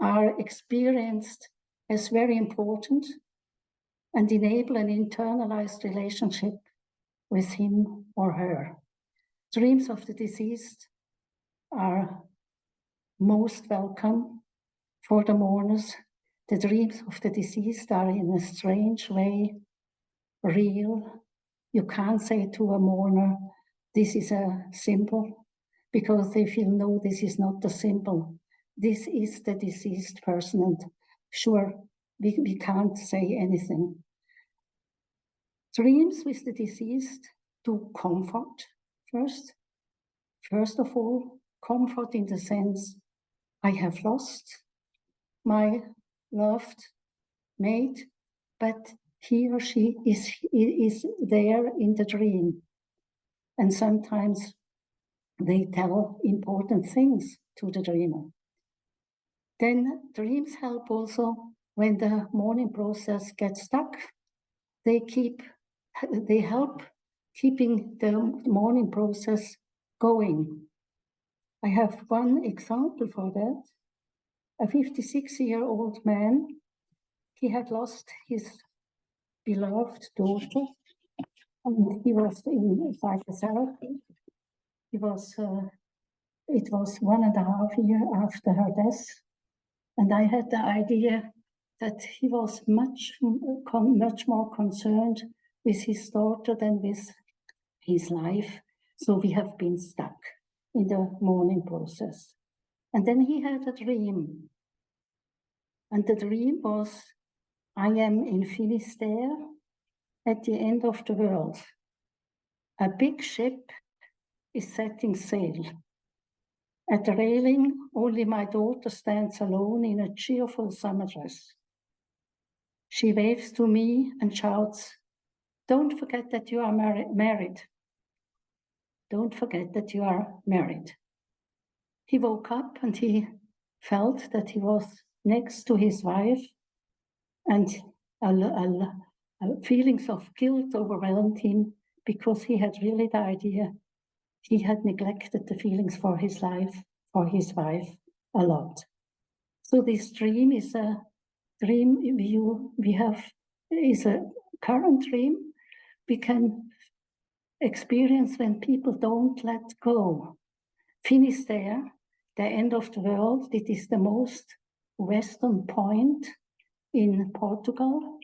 are experienced as very important and enable an internalized relationship with him or her. Dreams of the deceased are most welcome for the mourners. The dreams of the deceased are in a strange way real. You can't say to a mourner, this is a symbol, because they feel, no, this is not the symbol. This is the deceased person, and sure, we can't say anything. Dreams with the deceased to comfort first. First of all, comfort in the sense, I have lost my loved mate, but he or she is there in the dream. And sometimes they tell important things to the dreamer. Then dreams help also when the mourning process gets stuck, they help keeping the mourning process going. I have one example for that. A 56-year-old man, he had lost his beloved daughter, and he was in psychotherapy. It was 1.5 years after her death, and I had the idea that he was much more concerned with his daughter than with his life. So we have been stuck in the mourning process. And then he had a dream. And the dream was, I am in Finisterre at the end of the world. A big ship is setting sail. At the railing, only my daughter stands alone in a cheerful summer dress. She waves to me and shouts, "Don't forget that you are married. Don't forget that you are married." He woke up and he felt that he was next to his wife, and feelings of guilt overwhelmed him because he had really the idea he had neglected the feelings for his life, for his wife a lot. So this dream is a dream we have, is a current dream we can experience when people don't let go. Finisterre, the end of the world, it is the most western point in Portugal,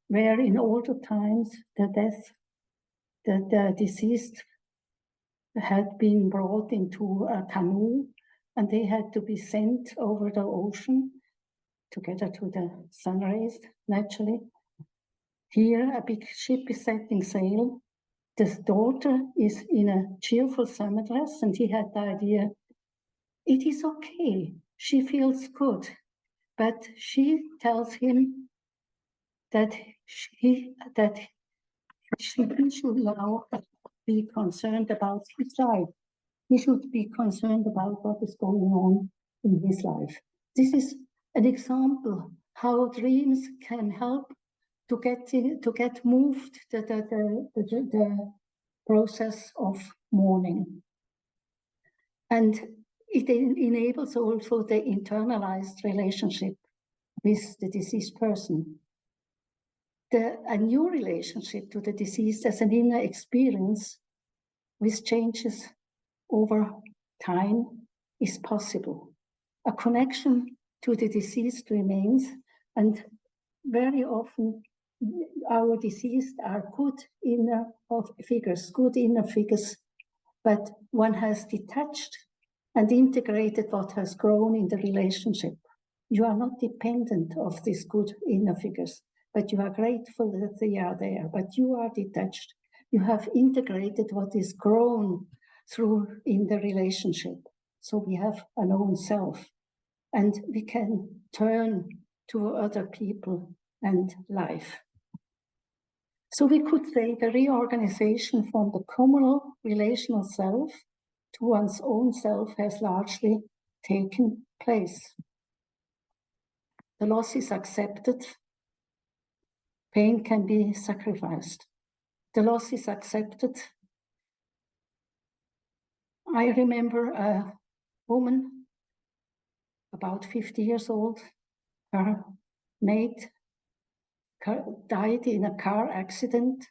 where in older times the deceased had been brought into a canoe and they had to be sent over the ocean together to the sun rays, naturally. Here, a big ship is setting sail. His daughter is in a cheerful summer dress, and he had the idea, it is okay, she feels good. But she tells him that he should now be concerned about his life. He should be concerned about what is going on in his life. This is an example how dreams can help to get moved the process of mourning. And it enables also the internalized relationship with the deceased person. A new relationship to the deceased as an inner experience with changes over time is possible. A connection to the deceased remains, and very often our deceased are good inner figures, but one has detached and integrated what has grown in the relationship. You are not dependent of these good inner figures, but you are grateful that they are there, but you are detached. You have integrated what is grown through in the relationship. So we have an own self, and we can turn to other people and life. So we could say the reorganization from the communal relational self to one's own self has largely taken place. The loss is accepted. Pain can be sacrificed. The loss is accepted. I remember a woman, about 50 years old. Her mate died in a car accident,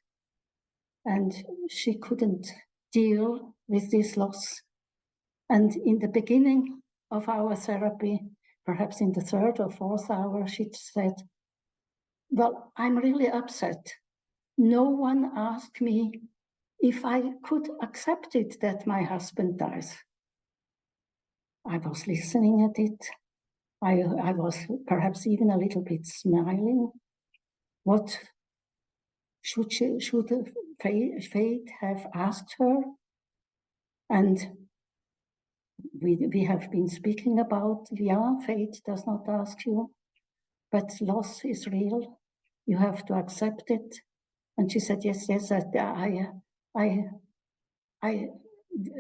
and she couldn't deal with this loss. And in the beginning of our therapy, perhaps in the 3rd or 4th hour, she said, "Well, I'm really upset. No one asked me if I could accept it that my husband dies." I was listening at it. I was perhaps even a little bit smiling. What should fate have asked her? And we have been speaking about, fate does not ask you, but loss is real. You have to accept it. And she said, yes, I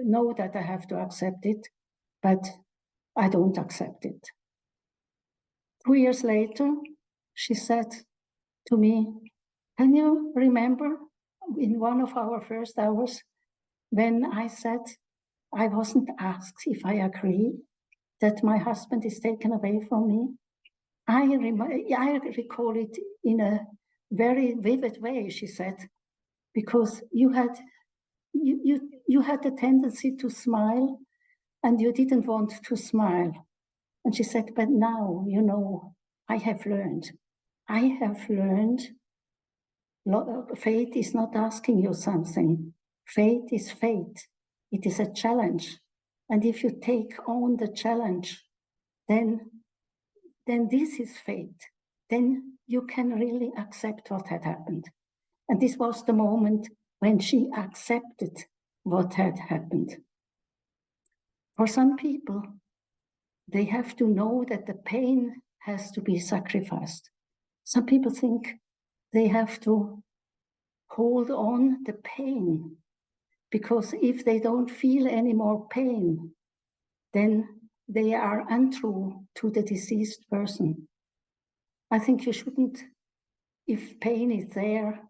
know that I have to accept it, but I don't accept it. 2 years later, she said to me, can you remember in one of our first hours when I said I wasn't asked if I agree that my husband is taken away from me? I recall it in a very vivid way, she said, because you had a tendency to smile and you didn't want to smile. And she said, but now, you know, I have learned. Fate is not asking you something. Fate is fate. It is a challenge. And if you take on the challenge, then this is fate. Then you can really accept what had happened. And this was the moment when she accepted what had happened. For some people, they have to know that the pain has to be sacrificed. Some people think they have to hold on the pain, because if they don't feel any more pain, then they are untrue to the deceased person. I think you shouldn't, if pain is there,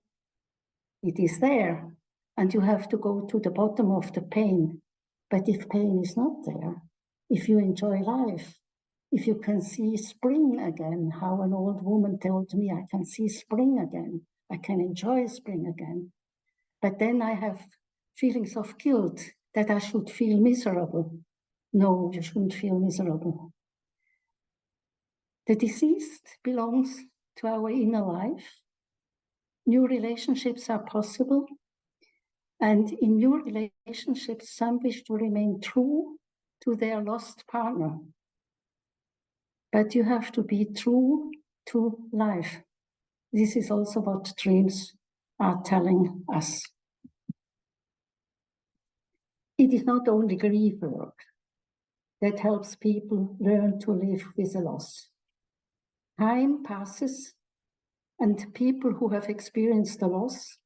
it is there, and you have to go to the bottom of the pain. But if pain is not there, if you enjoy life, if you can see spring again, how an old woman told me, I can see spring again, I can enjoy spring again. But then I have feelings of guilt that I should feel miserable. No, you shouldn't feel miserable. The deceased belongs to our inner life. New relationships are possible. And in new relationships, some wish to remain true to their lost partner. But you have to be true to life. This is also what dreams are telling us. It is not only grief work that helps people learn to live with a loss. Time passes, and people who have experienced a loss,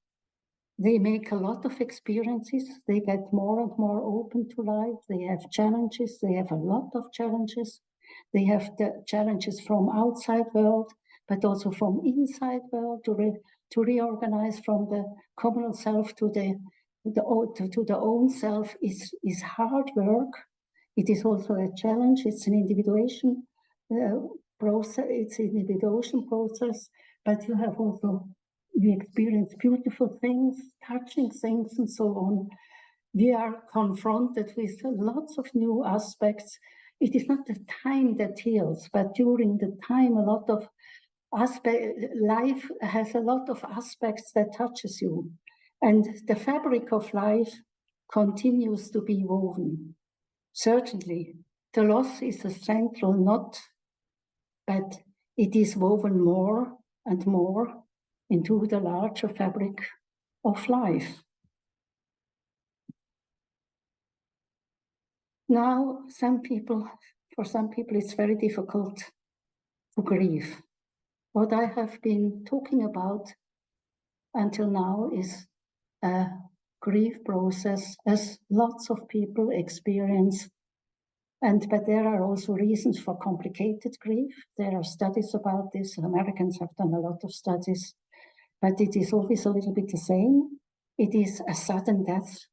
they make a lot of experiences. They get more and more open to life. They have challenges. They have a lot of challenges. They have the challenges from outside world, but also from inside world to reorganize from the communal self to the own self is hard work. It is also a challenge. It's an individuation process. It's an individuation process, but you have also, we experience beautiful things, touching things, and so on. We are confronted with lots of new aspects. It is not the time that heals, but during the time, a lot of life has a lot of aspects that touches you. And the fabric of life continues to be woven. Certainly, the loss is a central knot, but it is woven more and more into the larger fabric of life. Now, for some people, it's very difficult to grieve. What I have been talking about until now is a grief process, as lots of people experience. But there are also reasons for complicated grief. There are studies about this. Americans have done a lot of studies, but it is always a little bit the same. It is a sudden death.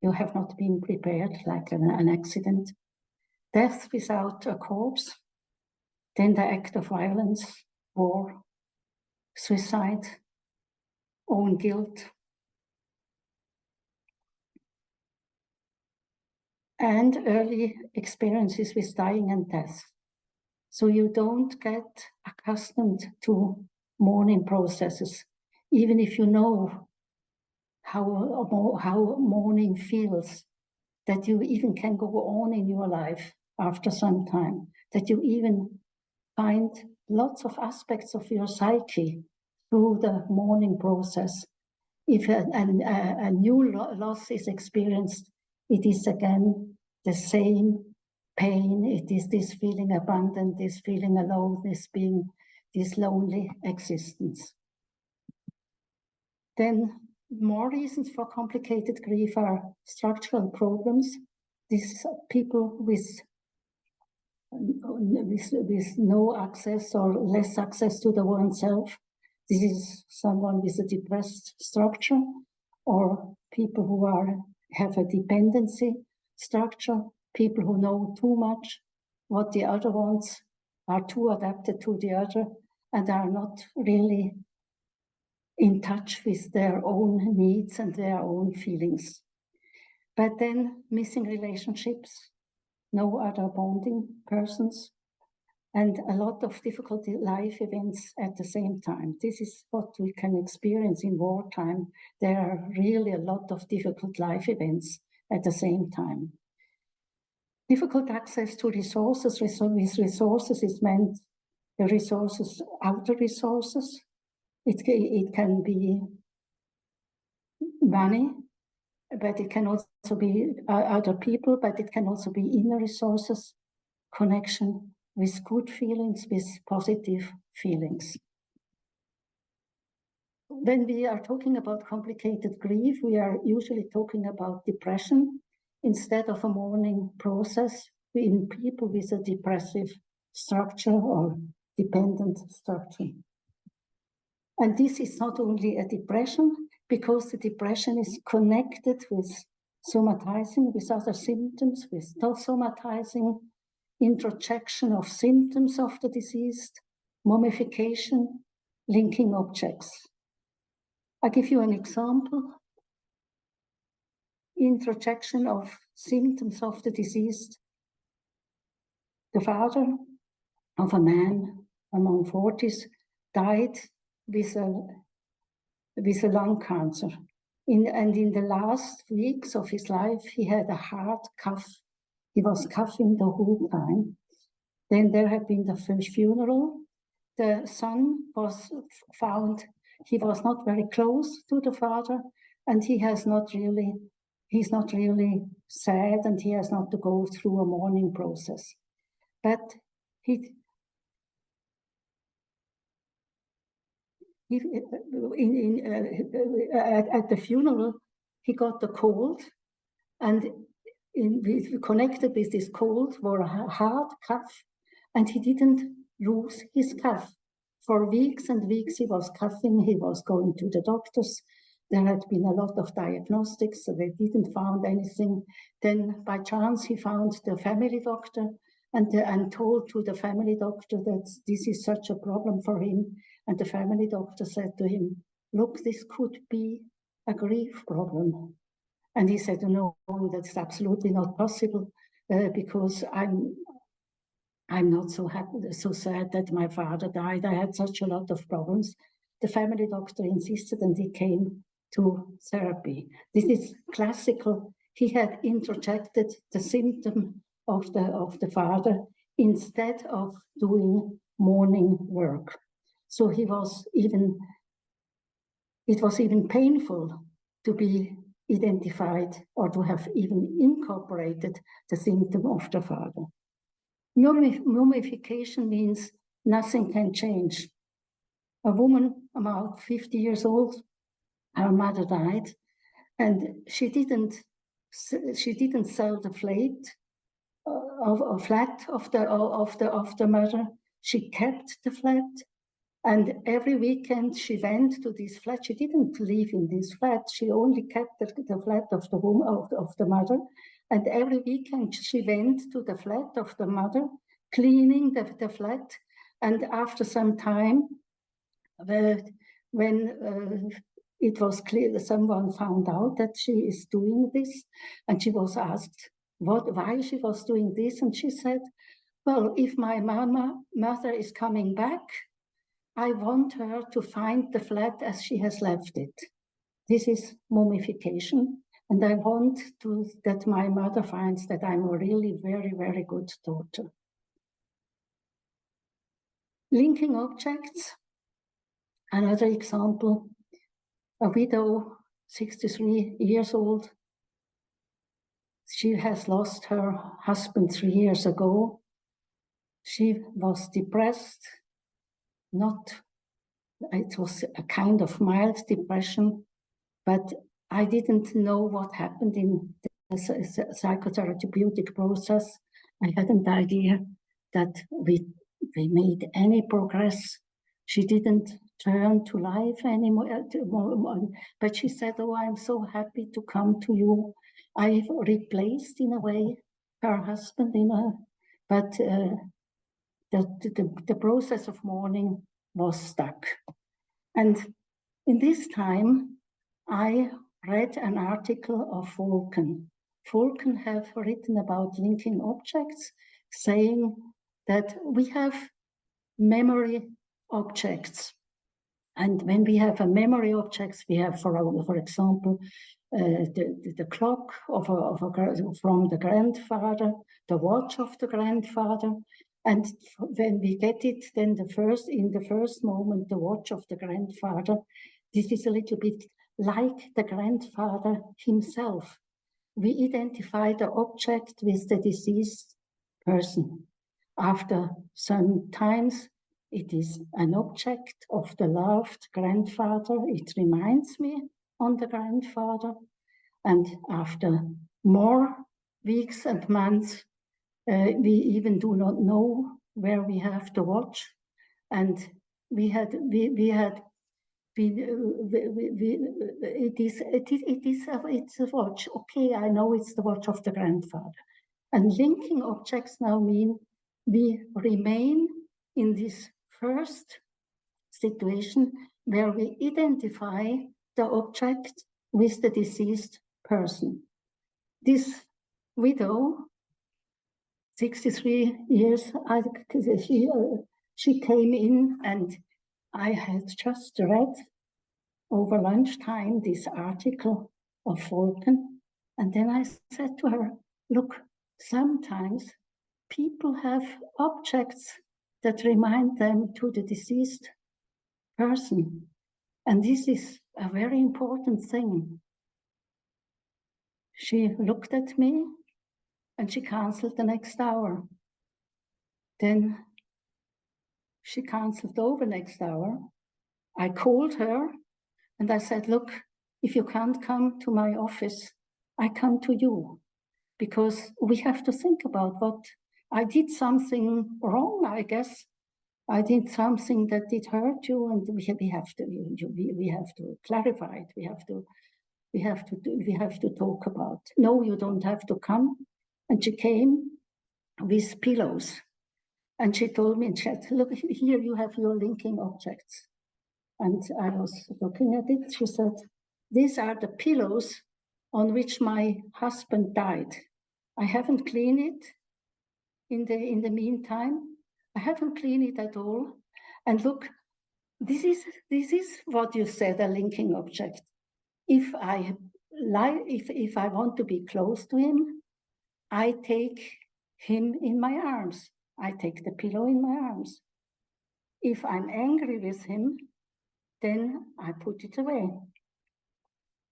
You have not been prepared, like an accident. Death without a corpse, then the act of violence, war, suicide, own guilt, and early experiences with dying and death. So you don't get accustomed to mourning processes, even if you know how mourning feels, that you even can go on in your life after some time, that you even find lots of aspects of your psyche through the mourning process. If a new loss is experienced, it is again the same pain. It is this feeling abandoned, this feeling alone, this lonely existence. Then more reasons for complicated grief are structural problems. These people with with no access or less access to the oneself. This is someone with a depressed structure, or people who have a dependency structure, people who know too much what the other wants, are too adapted to the other, and are not really in touch with their own needs and their own feelings. But then missing relationships, no other bonding persons, and a lot of difficult life events at the same time. This is what we can experience in wartime. There are really a lot of difficult life events at the same time. Difficult access to resources. With resources is meant the resources, outer resources. It can be money, but it can also be other people, but it can also be inner resources, connection with good feelings, with positive feelings. When we are talking about complicated grief, we are usually talking about depression instead of a mourning process in people with a depressive structure or dependent structure. And this is not only a depression, because the depression is connected with somatizing, with other symptoms, with somatizing, introjection of symptoms of the deceased, mummification, linking objects. I give you an example. Introjection of symptoms of the deceased. The father of a man among 40s died with a lung cancer. And in the last weeks of his life, he had a hard cough. He was coughing the whole time. Then there had been the first funeral. The son was found, he was not very close to the father, and he's not really sad, and he has not to go through a mourning process. But at the funeral, he got the cold, and connected with this cold were a hard cough, and he didn't lose his cough. For weeks and weeks he was coughing, he was going to the doctors. There had been a lot of diagnostics, so they didn't find anything. Then by chance he found the family doctor and told to the family doctor that this is such a problem for him. And the family doctor said to him, look, this could be a grief problem. And he said, no, that's absolutely not possible, because I'm not so happy, so sad that my father died. I had such a lot of problems. The family doctor insisted, and he came to therapy. This is classical. He had introjected the symptom of the father instead of doing mourning work. So it was even painful to be identified or to have even incorporated the symptom of the father. Mummification means nothing can change. A woman about 50 years old, her mother died, and she didn't sell the flat of the mother. She kept the flat, and every weekend she went to this flat. She didn't live in this flat. She only kept the flat of the woman of the mother. And every weekend she went to the flat of the mother, cleaning the flat. And after some time, when it was clear that someone found out that she is doing this, and she was asked why she was doing this, and she said, well, if my mother is coming back, I want her to find the flat as she has left it. This is mummification, and I want that my mother finds that I'm a really very, very good daughter. Linking objects. Another example, a widow, 63 years old. She has lost her husband 3 years ago. She was depressed, it was a kind of mild depression, but I didn't know what happened in the psychotherapeutic process. I had an idea that we made any progress. She didn't turn to life anymore, but she said, oh, I'm so happy to come to you. I've replaced, in a way, her husband, but the process of mourning was stuck. And in this time, I read an article of Vulcan. Vulcan have written about linking objects, saying that we have memory objects. And when we have a memory objects, we have, for example, the clock from the grandfather, the watch of the grandfather. And when we get it, then in the first moment, the watch of the grandfather, this is a little bit like the grandfather himself. We identify the object with the deceased person. After some times, it is an object of the loved grandfather. It reminds me on the grandfather. And after more weeks and months, we even do not know where we have the watch. And it's a watch. Okay, I know it's the watch of the grandfather. And linking objects now mean we remain in this first situation where we identify the object with the deceased person. This widow, 63 years, she came in, and I had just read over lunchtime this article of Vulcan. And then I said to her, look, sometimes people have objects that remind them to the deceased person. And this is a very important thing. She looked at me and she canceled the next hour. Then she canceled over next hour. I called her and I said, look, if you can't come to my office, I come to you, because we have to think about what I did something wrong, I guess. I did something that did hurt you, and we have to clarify it. We have to talk about. No, you don't have to come. And she came with pillows, and she told me, and she said, look, here you have your linking objects. And I was looking at it. She said, these are the pillows on which my husband died. I haven't cleaned it in the meantime. I haven't cleaned it at all. And look, this is what you said, a linking object. If I want to be close to him, I take him in my arms. I take the pillow in my arms. If I'm angry with him, then I put it away.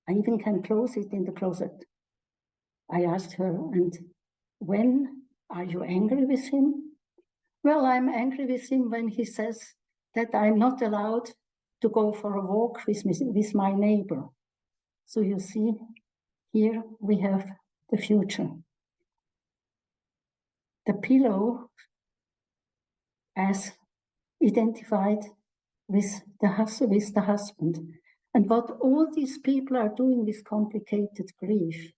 I even can close it in the closet. I asked her, and when are you angry with him? Well, I'm angry with him when he says that I'm not allowed to go for a walk with my neighbor. So you see, here we have the future. The pillow as identified with the husband. And what all these people are doing with complicated grief,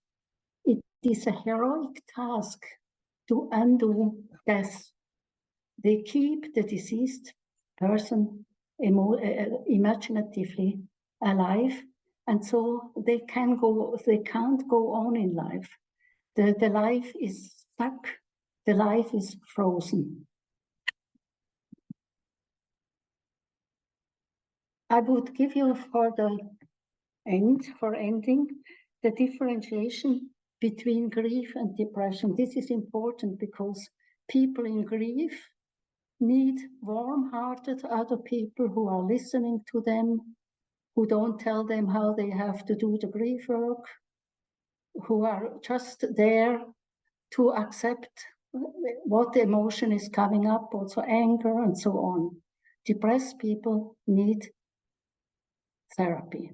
it is a heroic task to undo death. They keep the deceased person imaginatively alive, and so they can't go on in life. The life is stuck, the life is frozen. I would give you for ending, the differentiation between grief and depression. This is important because people in grief need warm-hearted other people who are listening to them, who don't tell them how they have to do the grief work, who are just there to accept what emotion is coming up, also anger and so on. Depressed people need therapy.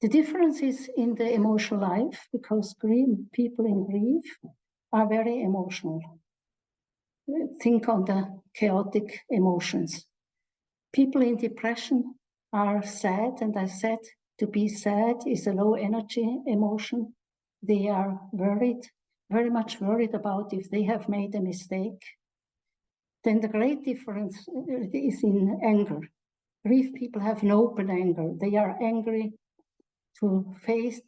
The difference is in the emotional life, because people in grief are very emotional. think on the chaotic emotions. People in depression are sad, and I said to be sad is a low energy emotion. They are worried, very much worried about if they have made a mistake. Then the great difference is in anger. Grief people have an open anger. They are angry to face,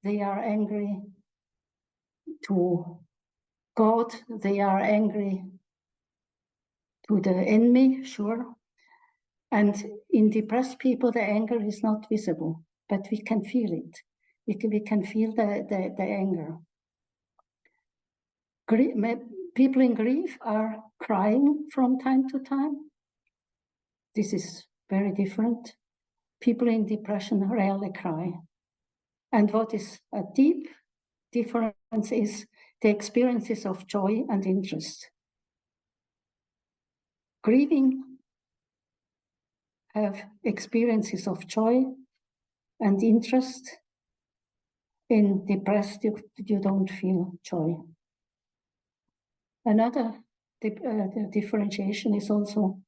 they are angry to God, they are angry to the enemy, sure. And in depressed people, the anger is not visible, but we can feel it. We can feel the anger. People in grief are crying from time to time. This is very different. People in depression rarely cry. And what is a deep difference is the experiences of joy and interest. Grieving have experiences of joy and interest. In depressed, you don't feel joy. Another differentiation is also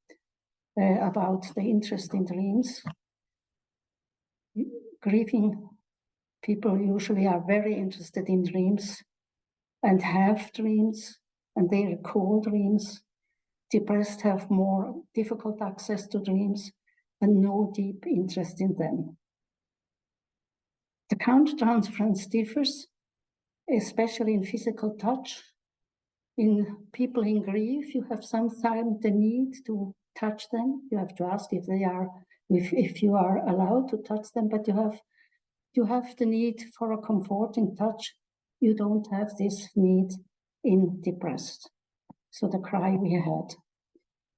about the interest in dreams. Grieving people usually are very interested in dreams and have dreams, and they recall dreams. Depressed have more difficult access to dreams and no deep interest in them. The countertransference differs, especially in physical touch. In people in grief, you have sometimes the need to touch them. You have to ask if you are allowed to touch them, but you have the need for a comforting touch. You don't have this need in depressed. So the cry we had.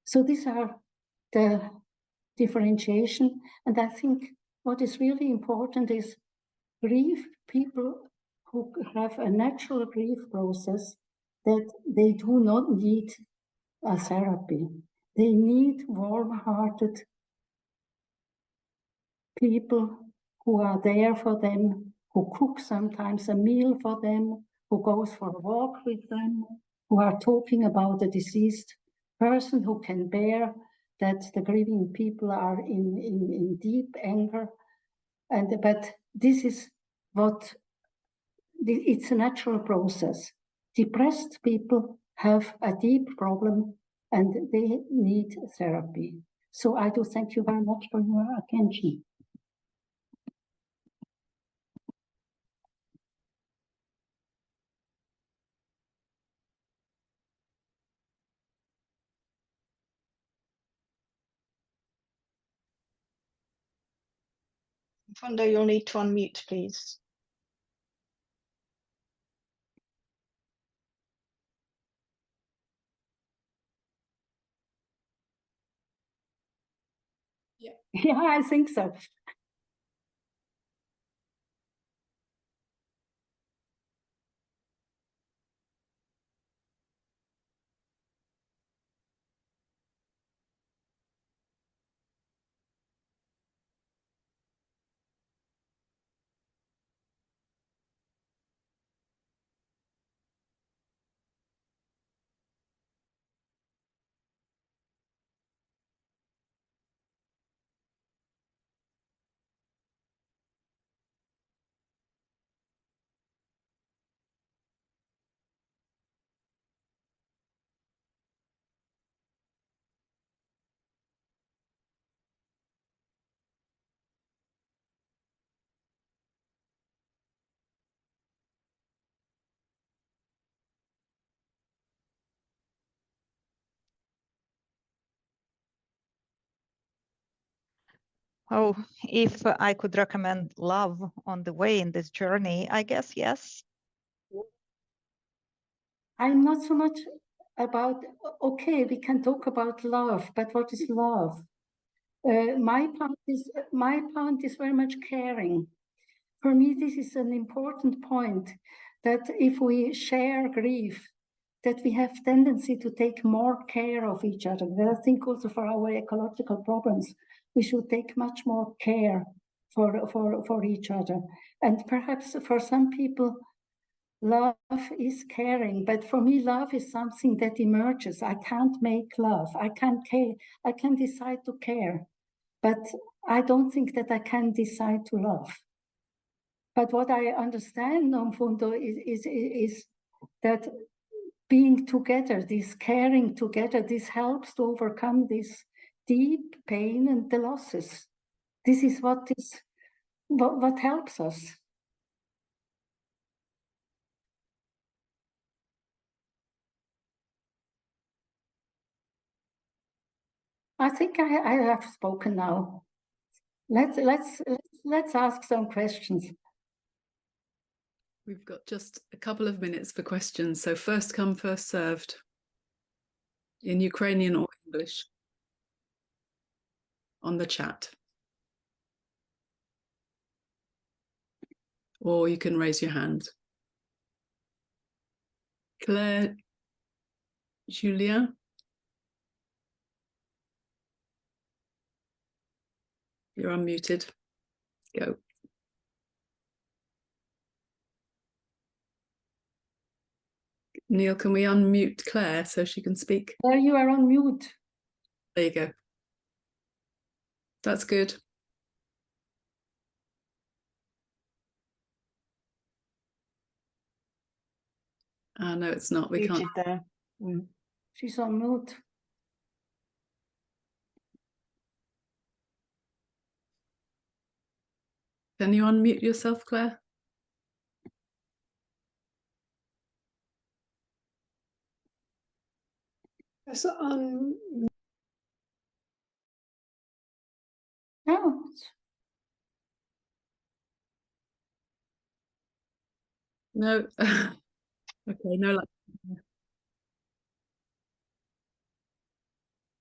So these are the differentiation. And I think what is really important is grief people who have a natural grief process, that they do not need a therapy. They need warm-hearted people who are there for them, who cook sometimes a meal for them, who goes for a walk with them, who are talking about the deceased person, who can bear that the grieving people are in deep anger. But this is it's a natural process. Depressed people have a deep problem and they need therapy. So I do thank you very much for your attention. Fundo, you'll need to unmute, please. Yeah, I think so. Oh, if I could recommend love on the way in this journey, I guess yes. I'm not so much about, okay, we can talk about love, but what is love? My part is very much caring. For me, this is an important point, that if we share grief, that we have tendency to take more care of each other. I think also for our ecological problems, we should take much more care for each other. And perhaps for some people, love is caring, but for me, love is something that emerges. I can't make love. I can't care. I can decide to care, but I don't think that I can decide to love. But what I understand, Nomfundo, is that being together, this caring together, this helps to overcome this deep pain and the losses. This is what helps us. I think I have spoken now. Let's ask some questions. We've got just a couple of minutes for questions. So first come, first served, in Ukrainian or English, on the chat. Or you can raise your hand. Claire, Julien. You're unmuted. Go. Neil, can we unmute Claire so she can speak? There you are on mute. There you go. That's good. No, it's not. We can't. There. She's on mute. Can you unmute yourself, Claire? Yes, no. No. Okay, no luck.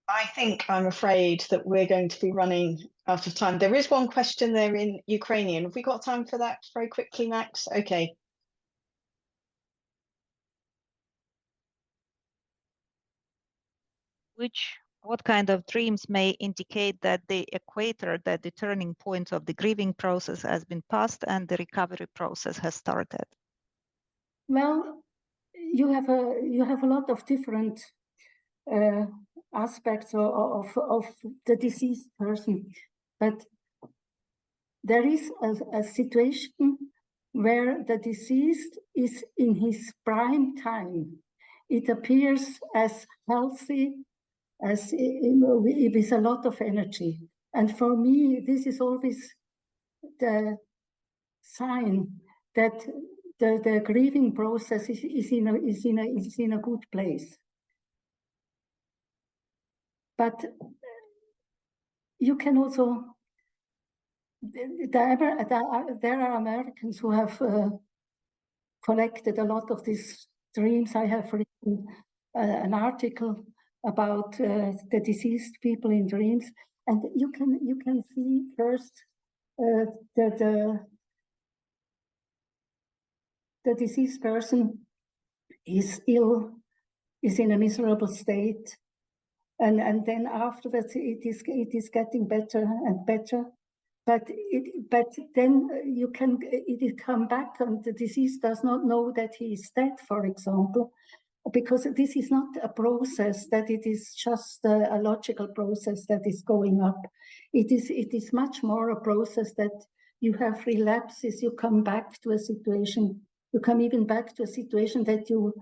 I think I'm afraid that we're going to be running out of time. There is one question there in Ukrainian. Have we got time for that very quickly, Max? Okay. What kind of dreams may indicate that the equator, that the turning point of the grieving process has been passed and the recovery process has started? Well, you have a lot of different aspects of the deceased person, but there is a situation where the deceased is in his prime time. It appears as healthy, as with a lot of energy. And for me, this is always the sign that the grieving process is in a good place. But you can also, there are Americans who have collected a lot of these dreams. I have written an article about the deceased people in dreams, and you can see first the deceased person is ill, is in a miserable state, and then afterwards it is getting better and better. But then it come back, and the deceased does not know that he is dead, for example, because this is not a process that it is just a logical process that is going up. It is much more a process that you have relapses, you come back to a situation, you come even back to a situation that you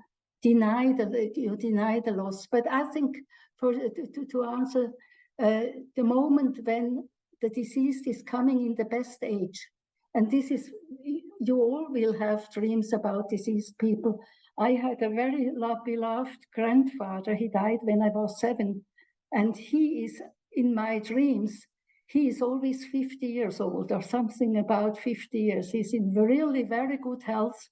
deny the loss. But I think to answer the moment when the deceased is coming in the best age, and this is, you all will have dreams about deceased people. I had a very beloved grandfather. He died when I was 7, and he is in my dreams. He is always 50 years old or something about 50 years. He's in really very good health,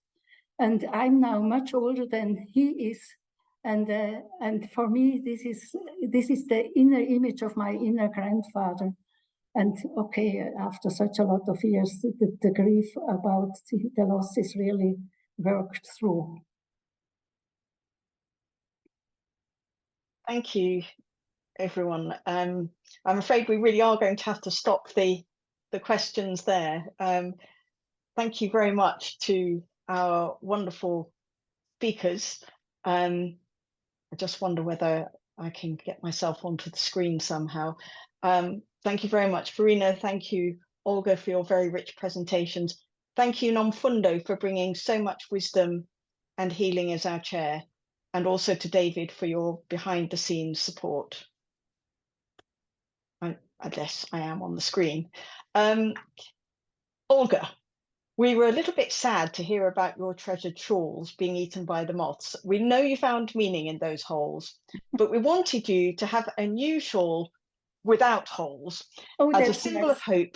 and I'm now much older than he is. And for me, this is the inner image of my inner grandfather. And okay, after such a lot of years, the grief about the loss is really worked through. Thank you, everyone. I'm afraid we really are going to have to stop the questions there. Thank you very much to our wonderful speakers. I just wonder whether I can get myself onto the screen somehow. Thank you very much, Verena. Thank you, Olga, for your very rich presentations. Thank you, Nomfundo, for bringing so much wisdom and healing as our chair, and also to David for your behind-the-scenes support. I guess I am on the screen. Olga, we were a little bit sad to hear about your treasured shawls being eaten by the moths. We know you found meaning in those holes, but we wanted you to have a new shawl without holes as a symbol of hope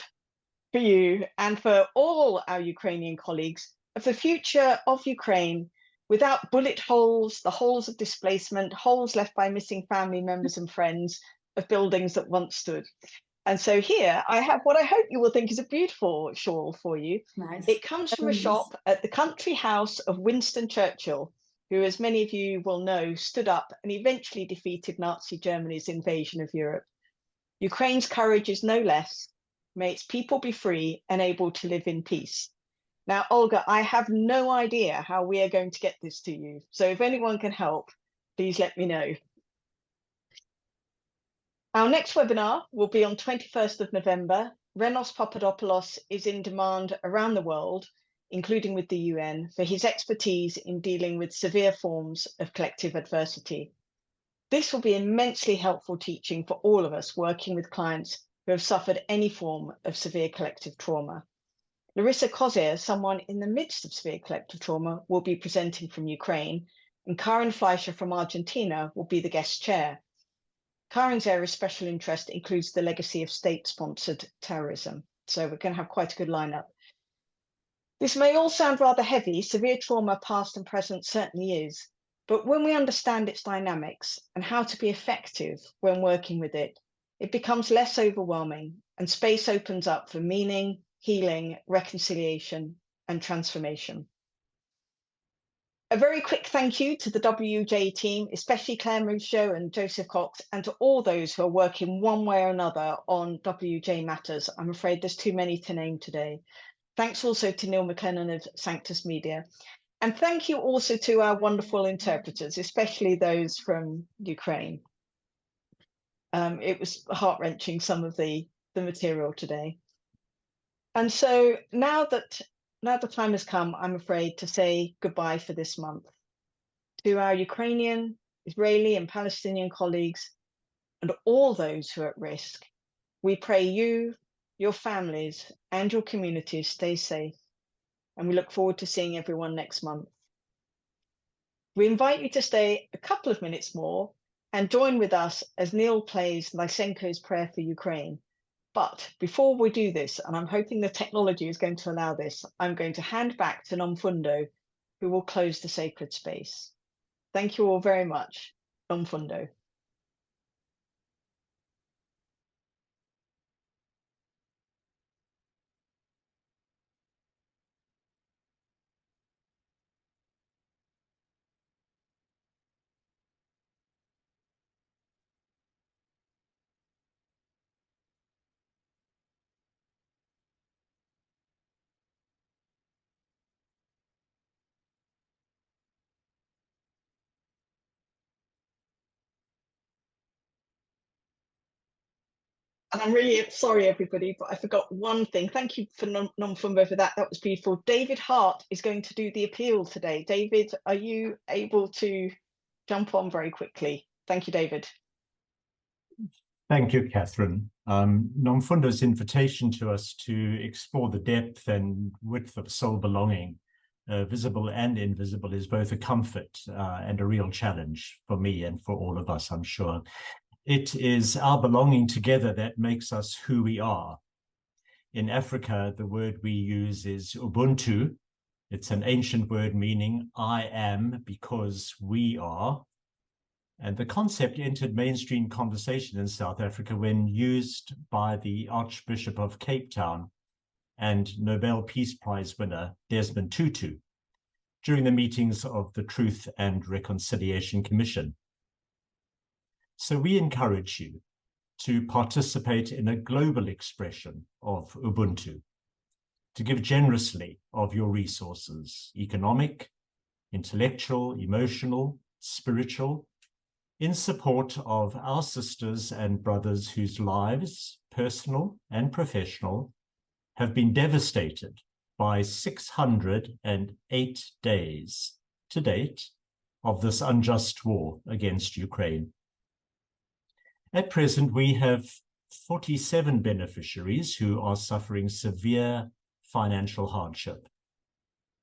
for you and for all our Ukrainian colleagues of the future of Ukraine without bullet holes, the holes of displacement, holes left by missing family members and friends of buildings that once stood. And so here I have what I hope you will think is a beautiful shawl for you. Nice. It comes from a shop at the country house of Winston Churchill, who, as many of you will know, stood up and eventually defeated Nazi Germany's invasion of Europe. Ukraine's courage is no less. May its people be free and able to live in peace. Now, Olga, I have no idea how we are going to get this to you. So if anyone can help, please let me know. Our next webinar will be on 21st of November. Renos Papadopoulos is in demand around the world, including with the UN, for his expertise in dealing with severe forms of collective adversity. This will be immensely helpful teaching for all of us working with clients who have suffered any form of severe collective trauma. Larissa Kozer, someone in the midst of severe collective trauma, will be presenting from Ukraine, and Karen Fleischer from Argentina will be the guest chair. Karen's area of special interest includes the legacy of state-sponsored terrorism. So we're going to have quite a good lineup. This may all sound rather heavy. Severe trauma, past and present, certainly is. But when we understand its dynamics and how to be effective when working with it, it becomes less overwhelming and space opens up for meaning, healing, reconciliation, and transformation. A very quick thank you to the WJ team, especially Claire Mucho and Joseph Cox, and to all those who are working one way or another on WJ matters. I'm afraid there's too many to name today. Thanks also to Neil McLennan of Sanctus Media. And thank you also to our wonderful interpreters, especially those from Ukraine. It was heart-wrenching, some of the material today. And so now the time has come, I'm afraid, to say goodbye for this month. To our Ukrainian, Israeli and Palestinian colleagues, and all those who are at risk, we pray you, your families, and your communities stay safe. And we look forward to seeing everyone next month. We invite you to stay a couple of minutes more and join with us as Neil plays Lysenko's Prayer for Ukraine. But before we do this, and I'm hoping the technology is going to allow this, I'm going to hand back to Nomfundo, who will close the sacred space. Thank you all very much. Nomfundo. And I'm really sorry, everybody, but I forgot one thing. Thank you for Nomfundo for that. That was beautiful. David Hart is going to do the appeal today. David, are you able to jump on very quickly? Thank you, David. Thank you, Catherine. Nomfundo's invitation to us to explore the depth and width of soul belonging, visible and invisible, is both a comfort and a real challenge for me and for all of us, I'm sure. It is our belonging together that makes us who we are. In Africa, the word we use is Ubuntu. It's an ancient word meaning I am because we are. And the concept entered mainstream conversation in South Africa when used by the Archbishop of Cape Town and Nobel Peace Prize winner Desmond Tutu during the meetings of the Truth and Reconciliation Commission. So we encourage you to participate in a global expression of Ubuntu, to give generously of your resources, economic, intellectual, emotional, spiritual, in support of our sisters and brothers whose lives, personal and professional, have been devastated by 608 days to date of this unjust war against Ukraine. At present, we have 47 beneficiaries who are suffering severe financial hardship.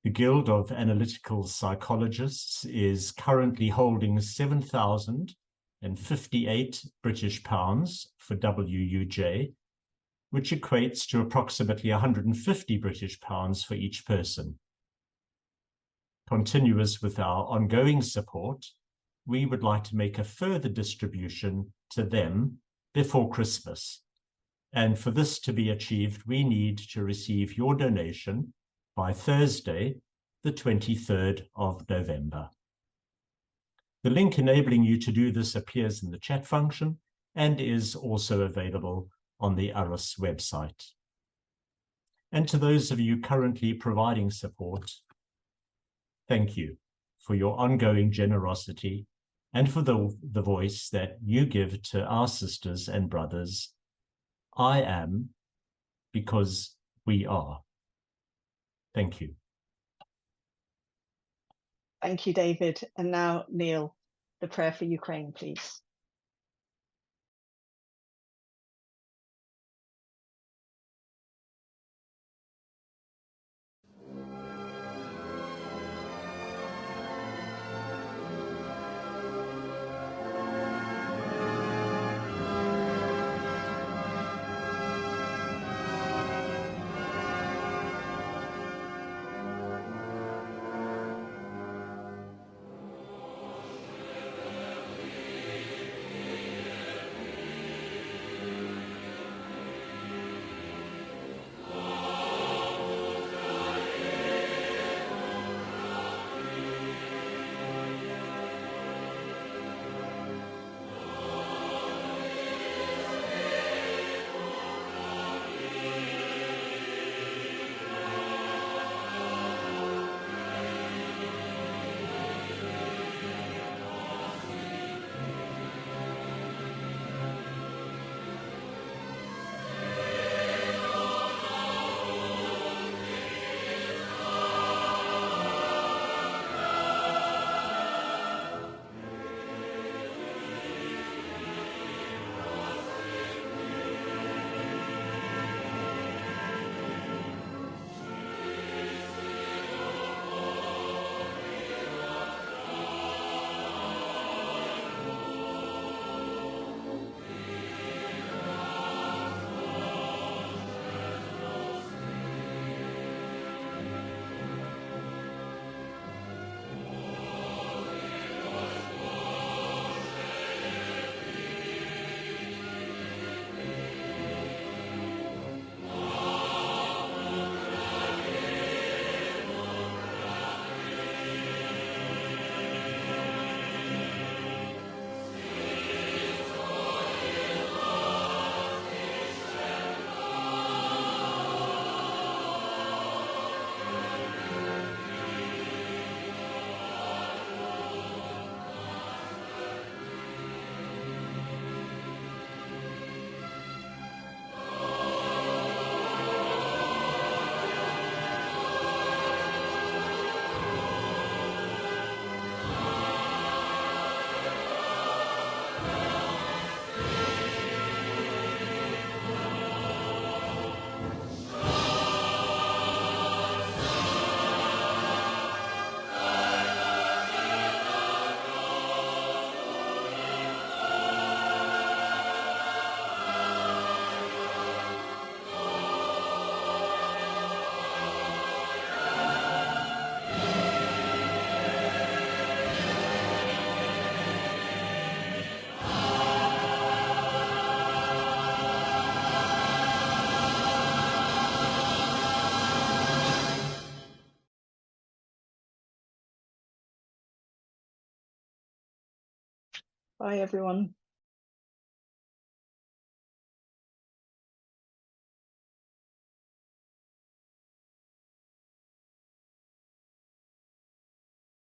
The Guild of Analytical Psychologists is currently holding 7,058 British pounds for WUJ, which equates to approximately 150 British pounds for each person. Continuous with our ongoing support, we would like to make a further distribution to them before Christmas. And for this to be achieved, we need to receive your donation by Thursday, the 23rd of November. The link enabling you to do this appears in the chat function and is also available on the ARUS website. And to those of you currently providing support, thank you for your ongoing generosity and for the voice that you give to our sisters and brothers. I am because we are. Thank you. Thank you, David. And now, Neil, the prayer for Ukraine, please. Bye, everyone.